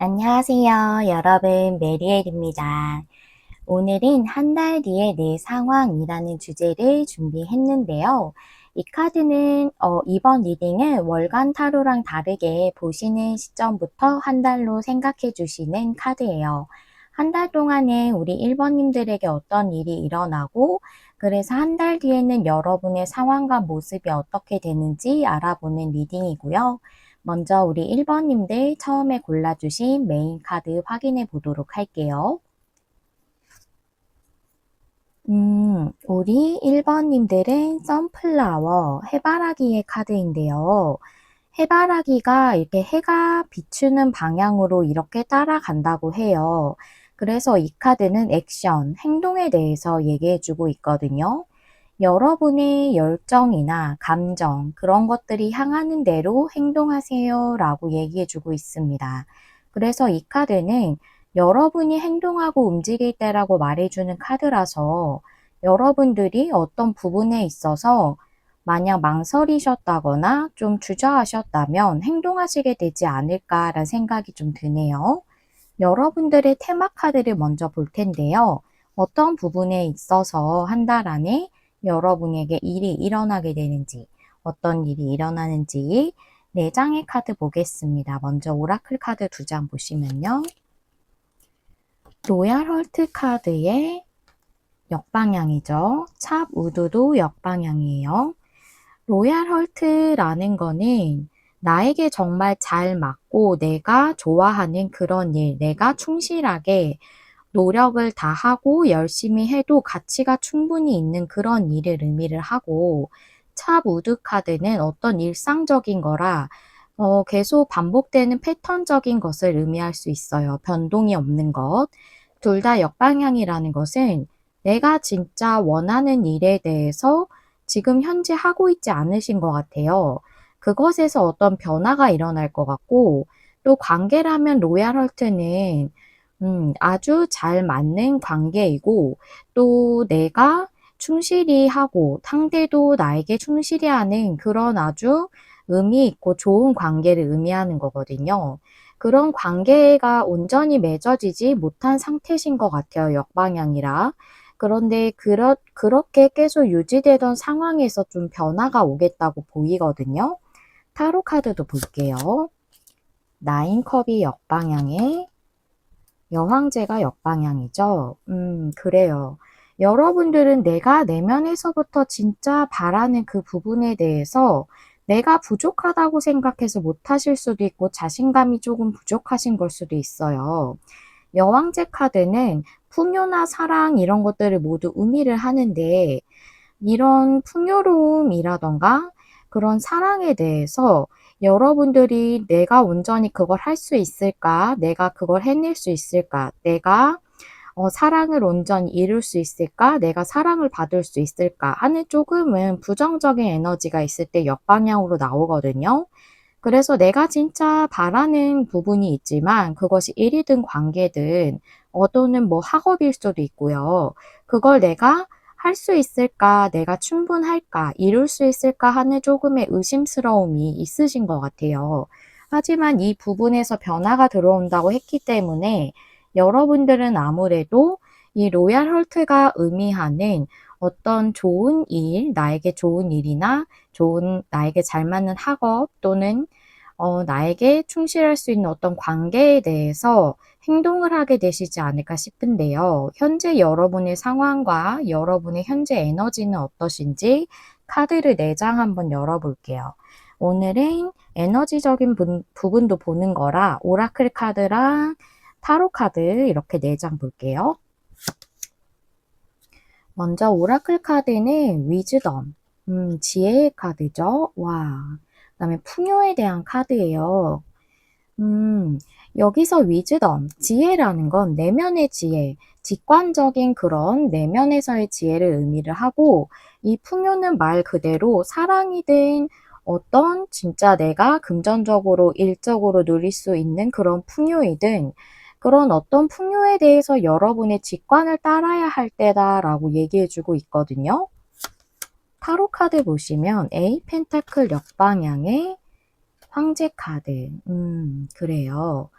안녕하세요. 여러분, 메리엘입니다. 오늘은 한 달 뒤의 내 상황이라는 주제를 준비했는데요. 이 카드는 이번 리딩은 월간 타로랑 다르게 보시는 시점부터 한 달로 생각해 주시는 카드예요. 한 달 동안에 우리 1번님들에게 어떤 일이 일어나고 그래서 한 달 뒤에는 여러분의 상황과 모습이 어떻게 되는지 알아보는 리딩이고요. 먼저 우리 1번님들 처음에 골라주신 메인 카드 확인해 보도록 할게요. 우리 1번님들은 선플라워, 해바라기의 카드인데요. 해바라기가 이렇게 해가 비추는 방향으로 이렇게 따라간다고 해요. 그래서 이 카드는 액션, 행동에 대해서 얘기해주고 있거든요. 여러분의 열정이나 감정, 그런 것들이 향하는 대로 행동하세요 라고 얘기해주고 있습니다. 그래서 이 카드는 여러분이 행동하고 움직일 때라고 말해주는 카드라서 여러분들이 어떤 부분에 있어서 만약 망설이셨다거나 좀 주저하셨다면 행동하시게 되지 않을까라는 생각이 좀 드네요. 여러분들의 테마 카드를 먼저 볼 텐데요. 어떤 부분에 있어서 한 달 안에 여러분에게 일이 일어나게 되는지, 어떤 일이 일어나는지 4장의 카드 보겠습니다. 먼저 오라클 카드 2장 보시면요. 로얄 헐트 카드의 역방향이죠. 찹 우드도 역방향이에요. 로얄 헐트라는 거는 나에게 정말 잘 맞고 내가 좋아하는 그런 일, 내가 충실하게 노력을 다하고 열심히 해도 가치가 충분히 있는 그런 일을 의미를 하고, 차 우드 카드는 어떤 일상적인 거라 계속 반복되는 패턴적인 것을 의미할 수 있어요. 변동이 없는 것. 둘 다 역방향이라는 것은 내가 진짜 원하는 일에 대해서 지금 현재 하고 있지 않으신 것 같아요. 그것에서 어떤 변화가 일어날 것 같고, 또 관계라면 로얄 헐트는 아주 잘 맞는 관계이고, 또 내가 충실히 하고 상대도 나에게 충실히 하는 그런 아주 의미 있고 좋은 관계를 의미하는 거거든요. 그런 관계가 온전히 맺어지지 못한 상태신 것 같아요. 역방향이라. 그런데 그렇게 계속 유지되던 상황에서 좀 변화가 오겠다고 보이거든요. 타로 카드도 볼게요. 나인컵이 역방향에 여황제가 역방향이죠. 그래요. 여러분들은 내가 내면에서부터 진짜 바라는 그 부분에 대해서 내가 부족하다고 생각해서 못하실 수도 있고 자신감이 조금 부족하신 걸 수도 있어요. 여왕제 카드는 풍요나 사랑 이런 것들을 모두 의미를 하는데 이런 풍요로움이라던가 그런 사랑에 대해서 여러분들이 내가 온전히 그걸 할 수 있을까? 내가 그걸 해낼 수 있을까? 내가 사랑을 온전히 이룰 수 있을까? 내가 사랑을 받을 수 있을까? 하는 조금은 부정적인 에너지가 있을 때 역방향으로 나오거든요. 그래서 내가 진짜 바라는 부분이 있지만 그것이 일이든 관계든 또는 뭐 학업일 수도 있고요. 그걸 내가 할 수 있을까? 내가 충분할까? 이룰 수 있을까? 하는 조금의 의심스러움이 있으신 것 같아요. 하지만 이 부분에서 변화가 들어온다고 했기 때문에 여러분들은 아무래도 이 로얄 헐트가 의미하는 어떤 좋은 일, 나에게 좋은 일이나 나에게 잘 맞는 학업 또는 나에게 충실할 수 있는 어떤 관계에 대해서 행동을 하게 되시지 않을까 싶은데요. 현재 여러분의 상황과 여러분의 현재 에너지는 어떠신지 카드를 4장 한번 열어볼게요. 오늘은 에너지적인 부분도 보는 거라 오라클 카드랑 타로 카드 이렇게 4장 볼게요. 먼저 오라클 카드는 위즈덤, 지혜의 카드죠. 와, 그다음에 풍요에 대한 카드예요. 여기서 위즈덤, 지혜라는 건 내면의 지혜, 직관적인 그런 내면에서의 지혜를 의미를 하고, 이 풍요는 말 그대로 사랑이든 어떤 진짜 내가 금전적으로 일적으로 누릴 수 있는 그런 풍요이든 그런 어떤 풍요에 대해서 여러분의 직관을 따라야 할 때다라고 얘기해주고 있거든요. 타로 카드 보시면 A 펜타클 역방향의 황제 카드. 그래요.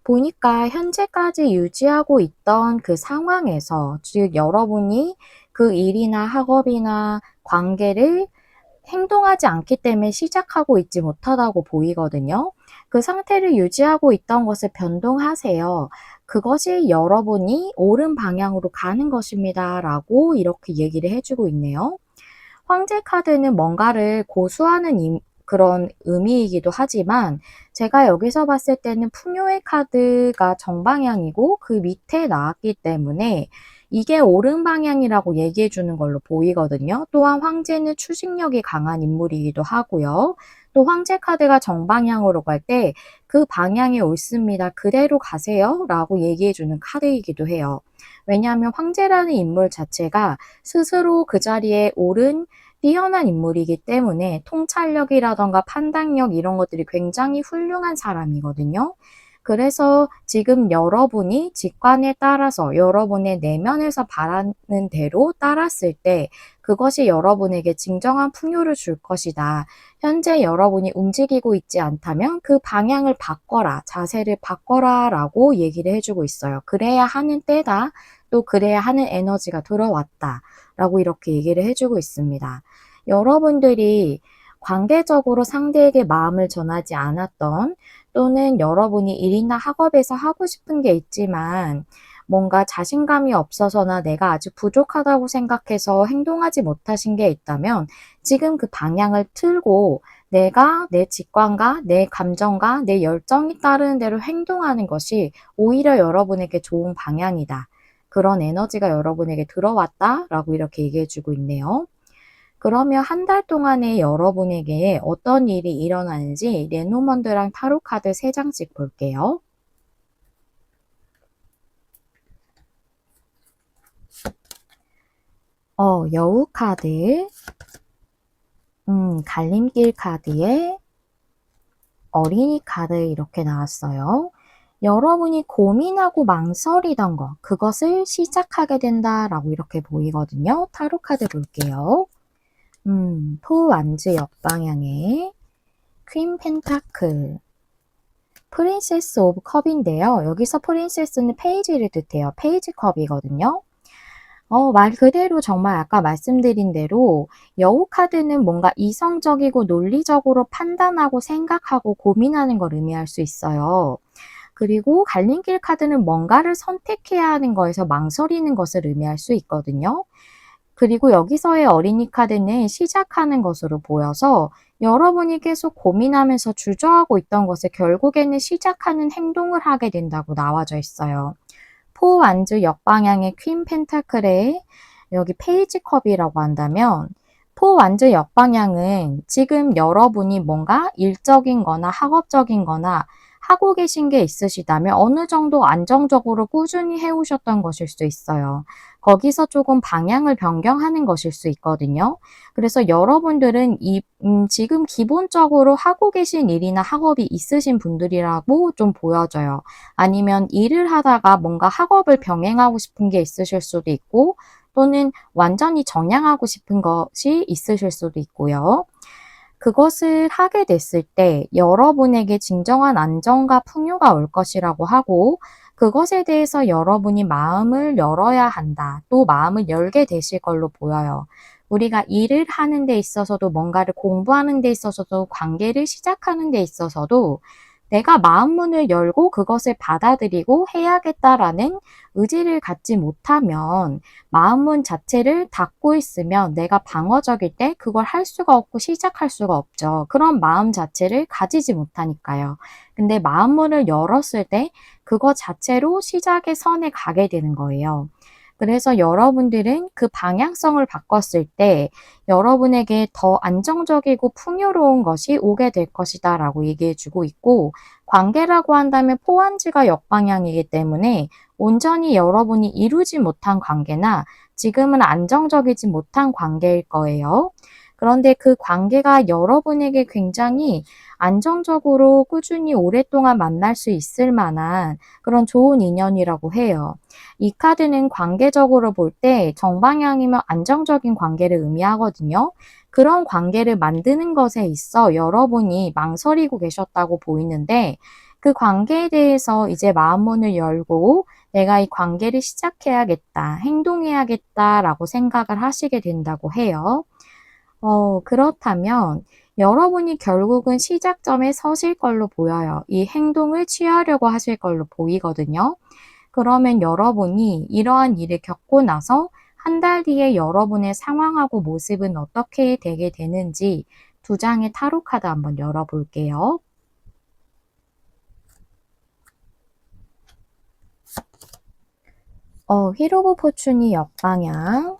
보니까 현재까지 유지하고 있던 그 상황에서, 즉 여러분이 그 일이나 학업이나 관계를 행동하지 않기 때문에 시작하고 있지 못하다고 보이거든요. 그 상태를 유지하고 있던 것을 변동하세요. 그것이 여러분이 옳은 방향으로 가는 것입니다. 라고 이렇게 얘기를 해주고 있네요. 황제 카드는 뭔가를 고수하는 그런 의미이기도 하지만 제가 여기서 봤을 때는 풍요의 카드가 정방향이고 그 밑에 나왔기 때문에 이게 옳은 방향이라고 얘기해 주는 걸로 보이거든요. 또한 황제는 추진력이 강한 인물이기도 하고요. 또 황제 카드가 정방향으로 갈 때 그 방향이 옳습니다. 그대로 가세요. 라고 얘기해 주는 카드이기도 해요. 왜냐하면 황제라는 인물 자체가 스스로 그 자리에 오른 뛰어난 인물이기 때문에 통찰력이라던가 판단력 이런 것들이 굉장히 훌륭한 사람이거든요. 그래서 지금 여러분이 직관에 따라서 여러분의 내면에서 바라는 대로 따랐을 때 그것이 여러분에게 진정한 풍요를 줄 것이다. 현재 여러분이 움직이고 있지 않다면 그 방향을 바꿔라, 자세를 바꿔라 라고 얘기를 해주고 있어요. 그래야 하는 때다. 또 그래야 하는 에너지가 들어왔다. 라고 이렇게 얘기를 해주고 있습니다. 여러분들이 관계적으로 상대에게 마음을 전하지 않았던 또는 여러분이 일이나 학업에서 하고 싶은 게 있지만 뭔가 자신감이 없어서나 내가 아직 부족하다고 생각해서 행동하지 못하신 게 있다면 지금 그 방향을 틀고 내가 내 직관과 내 감정과 내 열정이 따르는 대로 행동하는 것이 오히려 여러분에게 좋은 방향이다. 그런 에너지가 여러분에게 들어왔다라고 이렇게 얘기해주고 있네요. 그러면 한 달 동안에 여러분에게 어떤 일이 일어나는지 레노먼드랑 타로 카드 3장씩 볼게요. 여우 카드, 갈림길 카드에 어린이 카드 이렇게 나왔어요. 여러분이 고민하고 망설이던 거, 그것을 시작하게 된다라고 이렇게 보이거든요. 타로 카드 볼게요. 포완즈 역방향에 퀸 펜타클, 프린세스 오브 컵인데요. 여기서 프린세스는 페이지를 뜻해요. 페이지 컵이거든요. 말 그대로 정말 아까 말씀드린 대로 여우 카드는 뭔가 이성적이고 논리적으로 판단하고 생각하고 고민하는 걸 의미할 수 있어요. 그리고 갈림길 카드는 뭔가를 선택해야 하는 거에서 망설이는 것을 의미할 수 있거든요. 그리고 여기서의 어린이 카드는 시작하는 것으로 보여서 여러분이 계속 고민하면서 주저하고 있던 것을 결국에는 시작하는 행동을 하게 된다고 나와져 있어요. 포완즈 역방향의 퀸 펜타클에 여기 페이지 컵이라고 한다면 포완즈 역방향은 지금 여러분이 뭔가 일적인 거나 학업적인 거나 하고 계신 게 있으시다면 어느 정도 안정적으로 꾸준히 해오셨던 것일 수 있어요. 거기서 조금 방향을 변경하는 것일 수 있거든요. 그래서 여러분들은 지금 기본적으로 하고 계신 일이나 학업이 있으신 분들이라고 좀 보여져요. 아니면 일을 하다가 뭔가 학업을 병행하고 싶은 게 있으실 수도 있고 또는 완전히 정향하고 싶은 것이 있으실 수도 있고요. 그것을 하게 됐을 때 여러분에게 진정한 안정과 풍요가 올 것이라고 하고 그것에 대해서 여러분이 마음을 열어야 한다. 또 마음을 열게 되실 걸로 보여요. 우리가 일을 하는 데 있어서도 뭔가를 공부하는 데 있어서도 관계를 시작하는 데 있어서도 내가 마음문을 열고 그것을 받아들이고 해야겠다라는 의지를 갖지 못하면 마음문 자체를 닫고 있으면 내가 방어적일 때 그걸 할 수가 없고 시작할 수가 없죠. 그런 마음 자체를 가지지 못하니까요. 근데 마음문을 열었을 때 그것 자체로 시작의 선에 가게 되는 거예요. 그래서 여러분들은 그 방향성을 바꿨을 때 여러분에게 더 안정적이고 풍요로운 것이 오게 될 것이다 라고 얘기해 주고 있고 관계라고 한다면 포완지가 역방향이기 때문에 온전히 여러분이 이루지 못한 관계나 지금은 안정적이지 못한 관계일 거예요. 그런데 그 관계가 여러분에게 굉장히 안정적으로 꾸준히 오랫동안 만날 수 있을 만한 그런 좋은 인연이라고 해요. 이 카드는 관계적으로 볼 때 정방향이면 안정적인 관계를 의미하거든요. 그런 관계를 만드는 것에 있어 여러분이 망설이고 계셨다고 보이는데 그 관계에 대해서 이제 마음문을 열고 내가 이 관계를 시작해야겠다, 행동해야겠다라고 생각을 하시게 된다고 해요. 그렇다면 여러분이 결국은 시작점에 서실 걸로 보여요. 이 행동을 취하려고 하실 걸로 보이거든요. 그러면 여러분이 이러한 일을 겪고 나서 한 달 뒤에 여러분의 상황하고 모습은 어떻게 되게 되는지 두 장의 타로 카드 한번 열어볼게요. 휠 오브 포춘이 역방향,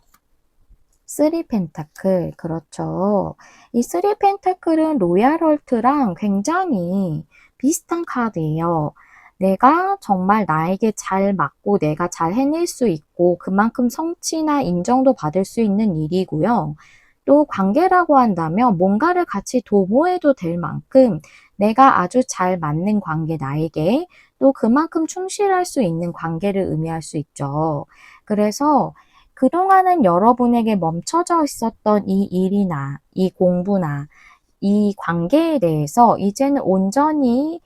쓰리 펜타클, 그렇죠. 이 쓰리 펜타클은 로얄 헐트랑 굉장히 비슷한 카드예요. 내가 정말 나에게 잘 맞고 내가 잘 해낼 수 있고 그만큼 성취나 인정도 받을 수 있는 일이고요. 또 관계라고 한다면 뭔가를 같이 도모해도 될 만큼 내가 아주 잘 맞는 관계 나에게 또 그만큼 충실할 수 있는 관계를 의미할 수 있죠. 그래서 그동안은 여러분에게 멈춰져 있었던 이 일이나 이 공부나 이 관계에 대해서 이제는 온전히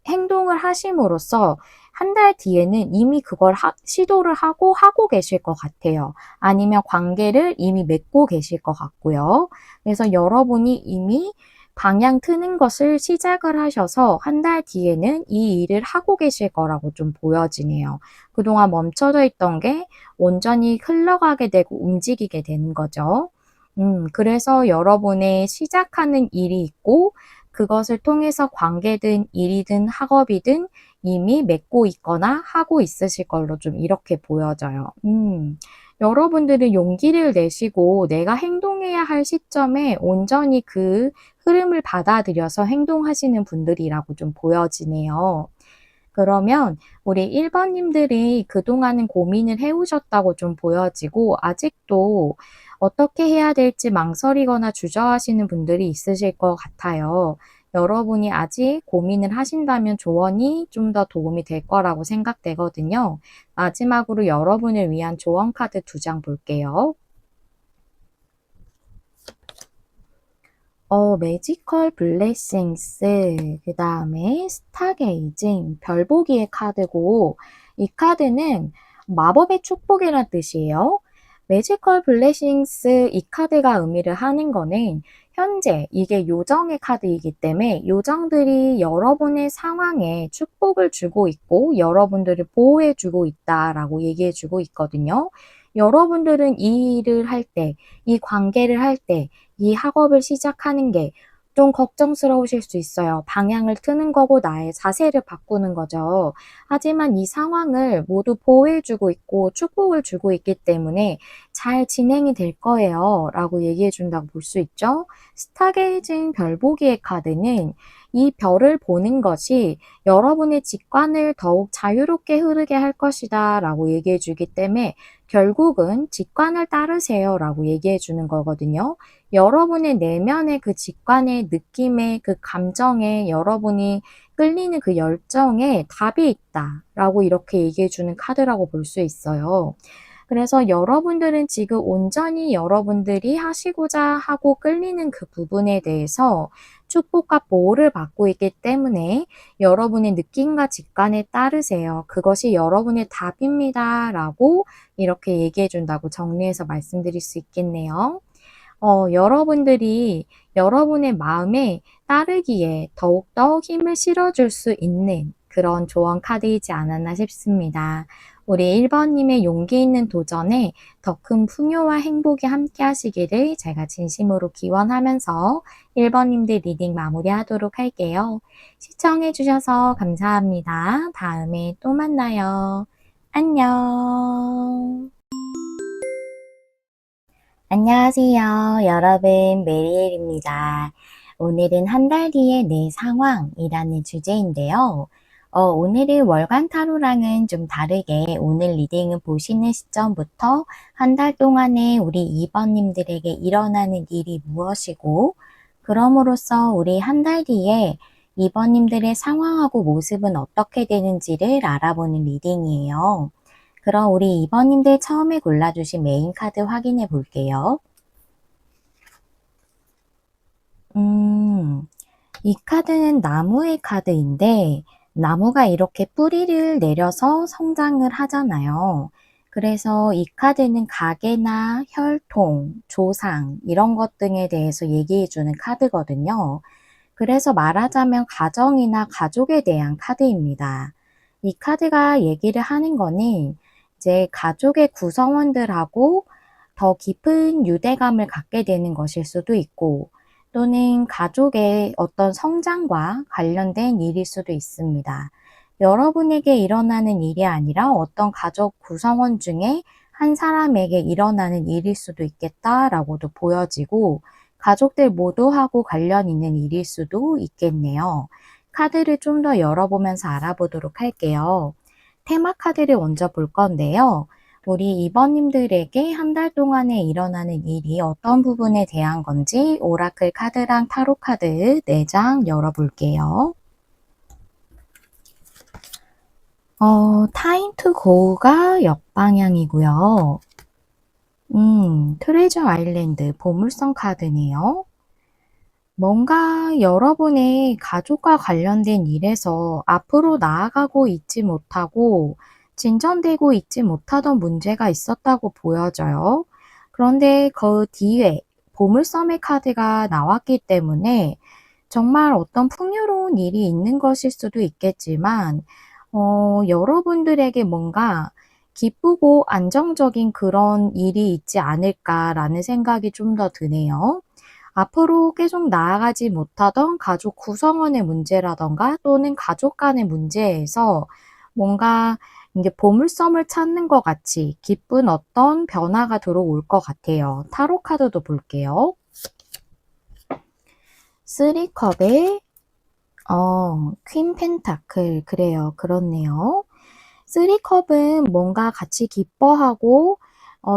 행동을 하심으로써 한 달 뒤에는 이미 그걸 시도를 하고 계실 것 같아요. 아니면 관계를 이미 맺고 계실 것 같고요. 그래서 여러분이 이미 방향 트는 것을 시작을 하셔서 한 달 뒤에는 이 일을 하고 계실 거라고 좀 보여지네요. 그동안 멈춰져 있던 게 온전히 흘러가게 되고 움직이게 되는 거죠. 그래서 여러분의 시작하는 일이 있고 그것을 통해서 관계든 일이든 학업이든 이미 맺고 있거나 하고 있으실 걸로 좀 이렇게 보여져요. 여러분들은 용기를 내시고 내가 행동해야 할 시점에 온전히 그 흐름을 받아들여서 행동하시는 분들이라고 좀 보여지네요. 그러면 우리 1번님들이 그동안은 고민을 해오셨다고 좀 보여지고 아직도 어떻게 해야 될지 망설이거나 주저하시는 분들이 있으실 것 같아요. 여러분이 아직 고민을 하신다면 조언이 좀 더 도움이 될 거라고 생각되거든요. 마지막으로 여러분을 위한 조언 카드 두 장 볼게요. 매지컬 블레싱스, 그 다음에 스타게이징, 별보기의 카드고, 이 카드는 마법의 축복이란 뜻이에요. 매지컬 블레싱스 이 카드가 의미를 하는 거는 현재 이게 요정의 카드이기 때문에 요정들이 여러분의 상황에 축복을 주고 있고 여러분들을 보호해 주고 있다라고 얘기해 주고 있거든요. 여러분들은 이 일을 할 때, 이 관계를 할 때, 이 학업을 시작하는 게 좀 걱정스러우실 수 있어요. 방향을 트는 거고 나의 자세를 바꾸는 거죠. 하지만 이 상황을 모두 보호해주고 있고 축복을 주고 있기 때문에 잘 진행이 될 거예요. 라고 얘기해 준다고 볼 수 있죠. 스타게이징 별보기의 카드는 이 별을 보는 것이 여러분의 직관을 더욱 자유롭게 흐르게 할 것이다 라고 얘기해 주기 때문에 결국은 직관을 따르세요 라고 얘기해 주는 거거든요. 여러분의 내면의 그 직관의 느낌의 그 감정에 여러분이 끌리는 그 열정에 답이 있다 라고 이렇게 얘기해 주는 카드라고 볼 수 있어요. 그래서 여러분들은 지금 온전히 여러분들이 하시고자 하고 끌리는 그 부분에 대해서 축복과 보호를 받고 있기 때문에 여러분의 느낌과 직관에 따르세요. 그것이 여러분의 답입니다. 라고 이렇게 얘기해 준다고 정리해서 말씀드릴 수 있겠네요. 여러분들이 여러분의 마음에 따르기에 더욱더 힘을 실어줄 수 있는 그런 조언 카드이지 않았나 싶습니다. 우리 1번님의 용기 있는 도전에 더 큰 풍요와 행복이 함께 하시기를 제가 진심으로 기원하면서 1번님들 리딩 마무리하도록 할게요. 시청해주셔서 감사합니다. 다음에 또 만나요. 안녕. 안녕하세요. 여러분, 메리엘입니다. 오늘은 한 달 뒤의 내 상황이라는 주제인데요. 오늘은 월간 타로랑은 좀 다르게 오늘 리딩을 보시는 시점부터 한 달 동안에 우리 2번님들에게 일어나는 일이 무엇이고, 그럼으로써 우리 한 달 뒤에 2번님들의 상황하고 모습은 어떻게 되는지를 알아보는 리딩이에요. 그럼 우리 2번님들 처음에 골라주신 메인 카드 확인해 볼게요. 이 카드는 나무의 카드인데 나무가 이렇게 뿌리를 내려서 성장을 하잖아요. 그래서 이 카드는 가계나 혈통, 조상 이런 것 등에 대해서 얘기해주는 카드거든요. 그래서 말하자면 가정이나 가족에 대한 카드입니다. 이 카드가 얘기를 하는 거는 이제 가족의 구성원들하고 더 깊은 유대감을 갖게 되는 것일 수도 있고 또는 가족의 어떤 성장과 관련된 일일 수도 있습니다. 여러분에게 일어나는 일이 아니라 어떤 가족 구성원 중에 한 사람에게 일어나는 일일 수도 있겠다라고도 보여지고 가족들 모두하고 관련 있는 일일 수도 있겠네요. 카드를 좀 더 열어보면서 알아보도록 할게요. 테마 카드를 먼저 볼 건데요. 우리 2번님들에게 한 달 동안에 일어나는 일이 어떤 부분에 대한 건지 오라클 카드랑 타로 카드 4장 열어볼게요. 타임 투 고가 역방향이고요. 트레저 아일랜드 보물섬 카드네요. 뭔가 여러분의 가족과 관련된 일에서 앞으로 나아가고 있지 못하고 진전되고 있지 못하던 문제가 있었다고 보여져요. 그런데 그 뒤에 보물섬의 카드가 나왔기 때문에 정말 어떤 풍요로운 일이 있는 것일 수도 있겠지만 여러분들에게 뭔가 기쁘고 안정적인 그런 일이 있지 않을까라는 생각이 좀 더 드네요. 앞으로 계속 나아가지 못하던 가족 구성원의 문제라던가 또는 가족 간의 문제에서 뭔가 이제 보물섬을 찾는 것 같이 기쁜 어떤 변화가 들어올 것 같아요. 타로 카드도 볼게요. 쓰리컵의 퀸 펜타클 그래요. 그렇네요. 쓰리컵은 뭔가 같이 기뻐하고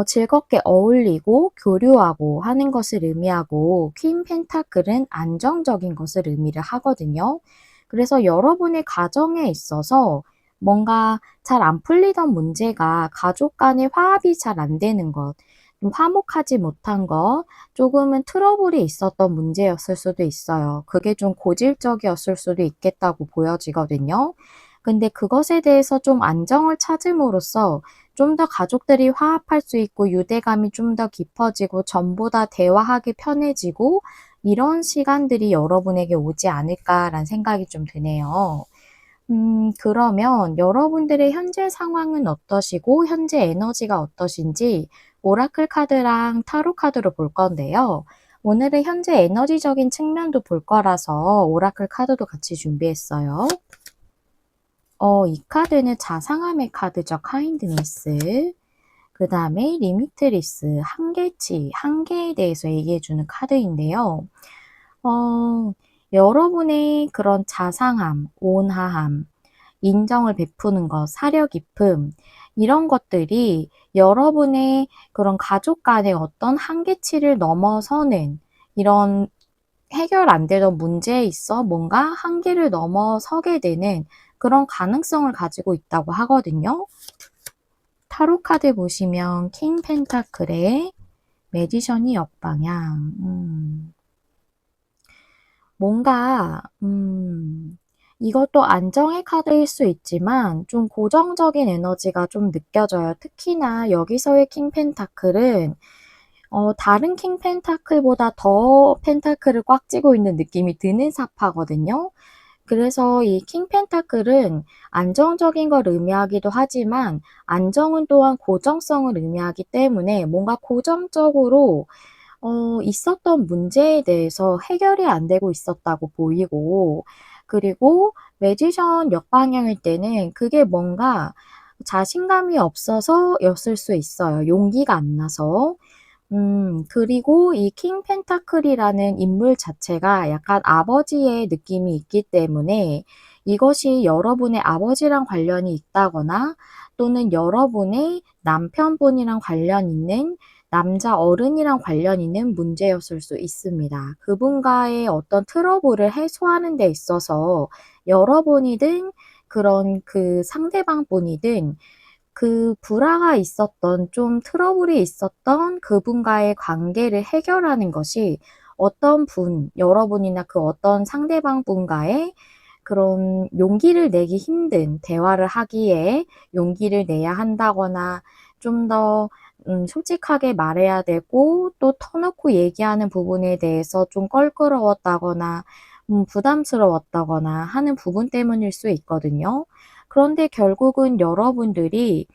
즐겁게 어울리고 교류하고 하는 것을 의미하고 퀸 펜타클은 안정적인 것을 의미를 하거든요. 그래서 여러분의 가정에 있어서 뭔가 잘 안 풀리던 문제가 가족 간의 화합이 잘 안 되는 것, 좀 화목하지 못한 것, 조금은 트러블이 있었던 문제였을 수도 있어요. 그게 좀 고질적이었을 수도 있겠다고 보여지거든요. 근데 그것에 대해서 좀 안정을 찾음으로써 좀 더 가족들이 화합할 수 있고 유대감이 좀 더 깊어지고 전보다 대화하기 편해지고 이런 시간들이 여러분에게 오지 않을까라는 생각이 좀 드네요. 그러면 여러분들의 현재 상황은 어떠시고 현재 에너지가 어떠신지 오라클 카드랑 타로 카드로 볼 건데요. 오늘은 현재 에너지적인 측면도 볼 거라서 오라클 카드도 같이 준비했어요. 이 카드는 자상함의 카드죠. 카인드니스. 그 다음에 리미트리스, 한계치, 한계에 대해서 얘기해주는 카드인데요. 여러분의 그런 자상함, 온화함, 인정을 베푸는 것, 사려 깊음, 이런 것들이 여러분의 그런 가족 간의 어떤 한계치를 넘어서는 이런 해결 안 되던 문제에 있어 뭔가 한계를 넘어서게 되는 그런 가능성을 가지고 있다고 하거든요. 타로 카드 보시면 킹 펜타클의 매지션이 역방향. 뭔가 이것도 안정의 카드일 수 있지만 좀 고정적인 에너지가 좀 느껴져요. 특히나 여기서의 킹 펜타클은 다른 킹 펜타클보다 더 펜타클을 꽉 쥐고 있는 느낌이 드는 사파거든요. 그래서 이 킹 펜타클은 안정적인 걸 의미하기도 하지만 안정은 또한 고정성을 의미하기 때문에 뭔가 고정적으로 있었던 문제에 대해서 해결이 안 되고 있었다고 보이고 그리고 매지션 역방향일 때는 그게 뭔가 자신감이 없어서였을 수 있어요. 용기가 안 나서. 그리고 이 킹 펜타클이라는 인물 자체가 약간 아버지의 느낌이 있기 때문에 이것이 여러분의 아버지랑 관련이 있다거나 또는 여러분의 남편분이랑 관련 있는 남자 어른이랑 관련 있는 문제였을 수 있습니다. 그분과의 어떤 트러블을 해소하는 데 있어서 여러분이든 그런 그 상대방 분이든 그 불화가 있었던 좀 트러블이 있었던 그분과의 관계를 해결하는 것이 어떤 분, 여러분이나 그 어떤 상대방 분과의 그런 용기를 내기 힘든 대화를 하기에 용기를 내야 한다거나 좀 더 솔직하게 말해야 되고 또 터놓고 얘기하는 부분에 대해서 좀 껄끄러웠다거나 부담스러웠다거나 하는 부분 때문일 수 있거든요. 그런데 결국은 여러분들이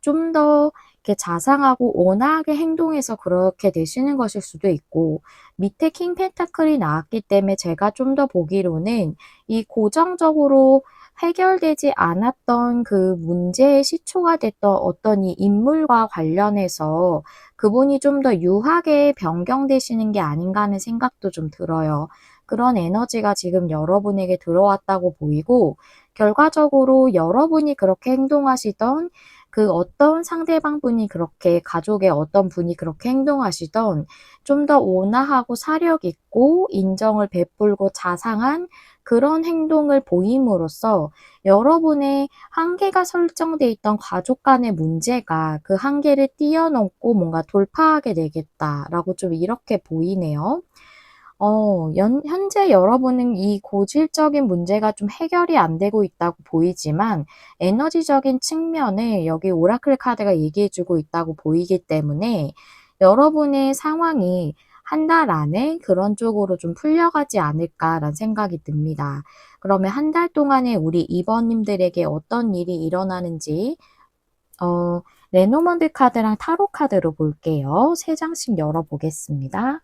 좀 더 이렇게 자상하고 온화하게 행동해서 그렇게 되시는 것일 수도 있고 밑에 킹 펜타클이 나왔기 때문에 제가 좀 더 보기로는 이 고정적으로 해결되지 않았던 그 문제의 시초가 됐던 어떤 이 인물과 관련해서 그분이 좀 더 유하게 변경되시는 게 아닌가 하는 생각도 좀 들어요. 그런 에너지가 지금 여러분에게 들어왔다고 보이고 결과적으로 여러분이 그렇게 행동하시던 그 어떤 상대방 분이 그렇게 가족의 어떤 분이 그렇게 행동하시던 좀 더 온화하고 사력 있고 인정을 베풀고 자상한 그런 행동을 보임으로써 여러분의 한계가 설정돼 있던 가족 간의 문제가 그 한계를 뛰어넘고 뭔가 돌파하게 되겠다라고 좀 이렇게 보이네요. 현재 여러분은 이 고질적인 문제가 좀 해결이 안 되고 있다고 보이지만 에너지적인 측면에 여기 오라클 카드가 얘기해 주고 있다고 보이기 때문에 여러분의 상황이 한 달 안에 그런 쪽으로 좀 풀려가지 않을까라는 생각이 듭니다. 그러면 한 달 동안에 우리 이번님들에게 어떤 일이 일어나는지 레노먼드 카드랑 타로 카드로 볼게요. 3장씩 열어보겠습니다.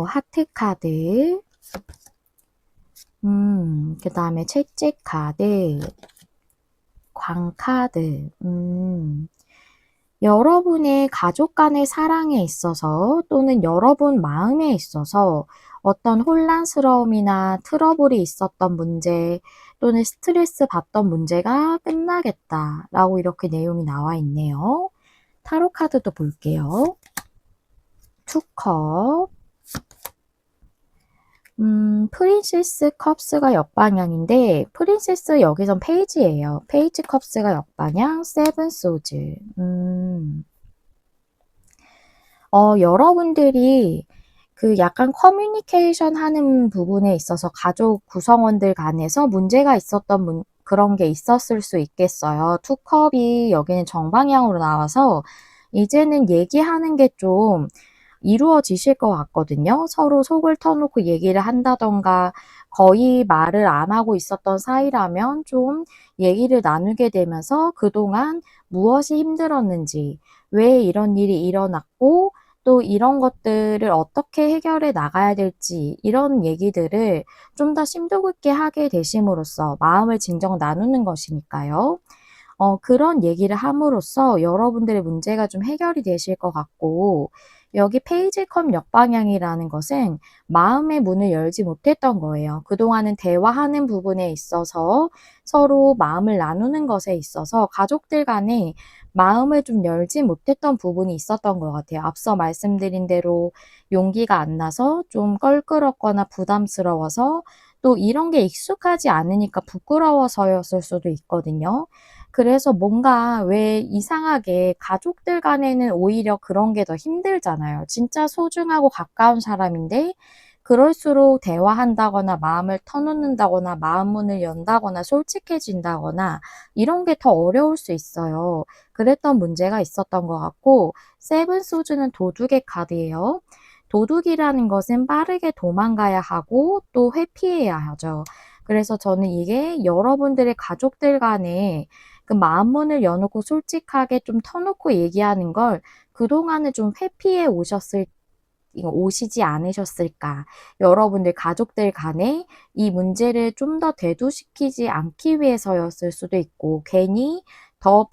하트 카드, 그 다음에 채찍 카드, 광 카드, 여러분의 가족 간의 사랑에 있어서 또는 여러분 마음에 있어서 어떤 혼란스러움이나 트러블이 있었던 문제 또는 스트레스 받던 문제가 끝나겠다라고 이렇게 내용이 나와 있네요. 타로 카드도 볼게요. 투컵, 프린세스 컵스가 역방향인데 프린세스 여기선 페이지예요. 페이지 컵스가 역방향, 세븐 소즈. 여러분들이 그 약간 커뮤니케이션 하는 부분에 있어서 가족 구성원들 간에서 문제가 있었던 그런 게 있었을 수 있겠어요. 투컵이 여기는 정방향으로 나와서 이제는 얘기하는 게 좀 이루어지실 것 같거든요. 서로 속을 터놓고 얘기를 한다던가 거의 말을 안 하고 있었던 사이라면 좀 얘기를 나누게 되면서 그동안 무엇이 힘들었는지, 왜 이런 일이 일어났고 또 이런 것들을 어떻게 해결해 나가야 될지 이런 얘기들을 좀 더 심도 깊게 하게 되심으로써 마음을 진정 나누는 것이니까요. 그런 얘기를 함으로써 여러분들의 문제가 좀 해결이 되실 것 같고 여기 페이지 컵 역방향이라는 것은 마음의 문을 열지 못했던 거예요. 그동안은 대화하는 부분에 있어서 서로 마음을 나누는 것에 있어서 가족들 간에 마음을 좀 열지 못했던 부분이 있었던 것 같아요. 앞서 말씀드린 대로 용기가 안 나서 좀 껄끄럽거나 부담스러워서 또 이런 게 익숙하지 않으니까 부끄러워서였을 수도 있거든요. 그래서 뭔가 왜 이상하게 가족들 간에는 오히려 그런 게 더 힘들잖아요. 진짜 소중하고 가까운 사람인데 그럴수록 대화한다거나 마음을 터놓는다거나 마음 문을 연다거나 솔직해진다거나 이런 게 더 어려울 수 있어요. 그랬던 문제가 있었던 것 같고 세븐 소즈는 도둑의 카드예요. 도둑이라는 것은 빠르게 도망가야 하고 또 회피해야 하죠. 그래서 저는 이게 여러분들의 가족들 간에 그 마음 문을 여놓고 솔직하게 좀 터놓고 얘기하는 걸 그동안은 좀 회피해 오시지 않으셨을까. 여러분들 가족들 간에 이 문제를 좀 더 대두시키지 않기 위해서였을 수도 있고 괜히 더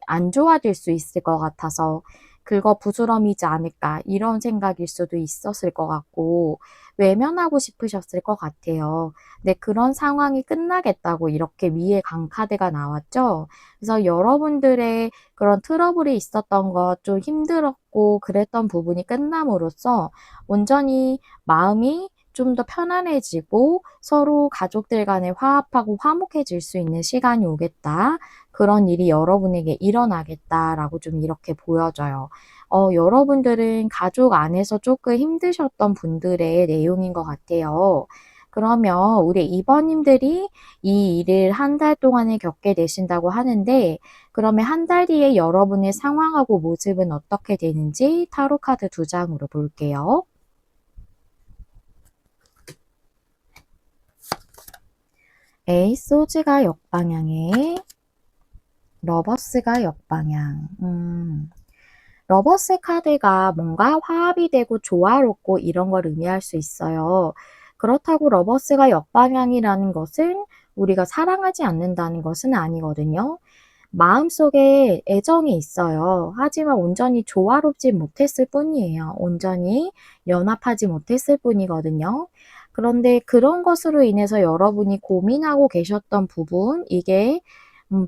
안 좋아질 수 있을 것 같아서 긁어부스럼이지 않을까 이런 생각일 수도 있었을 것 같고 외면하고 싶으셨을 것 같아요. 근데 그런 상황이 끝나겠다고 이렇게 위에 강카드가 나왔죠. 그래서 여러분들의 그런 트러블이 있었던 것 좀 힘들었고 그랬던 부분이 끝남으로써 온전히 마음이 좀 더 편안해지고 서로 가족들 간에 화합하고 화목해질 수 있는 시간이 오겠다. 그런 일이 여러분에게 일어나겠다라고 좀 이렇게 보여져요. 여러분들은 가족 안에서 조금 힘드셨던 분들의 내용인 것 같아요. 그러면 우리 이번님들이 이 일을 한 달 동안에 겪게 되신다고 하는데, 그러면 한 달 뒤에 여러분의 상황하고 모습은 어떻게 되는지 타로 카드 2장으로 볼게요. 에이스 소즈가 역방향에 러버스가 역방향. 러버스 카드가 뭔가 화합이 되고 조화롭고 이런 걸 의미할 수 있어요. 그렇다고 러버스가 역방향이라는 것은 우리가 사랑하지 않는다는 것은 아니거든요. 마음속에 애정이 있어요. 하지만 온전히 조화롭지 못했을 뿐이에요. 온전히 연합하지 못했을 뿐이거든요. 그런데 그런 것으로 인해서 여러분이 고민하고 계셨던 부분, 이게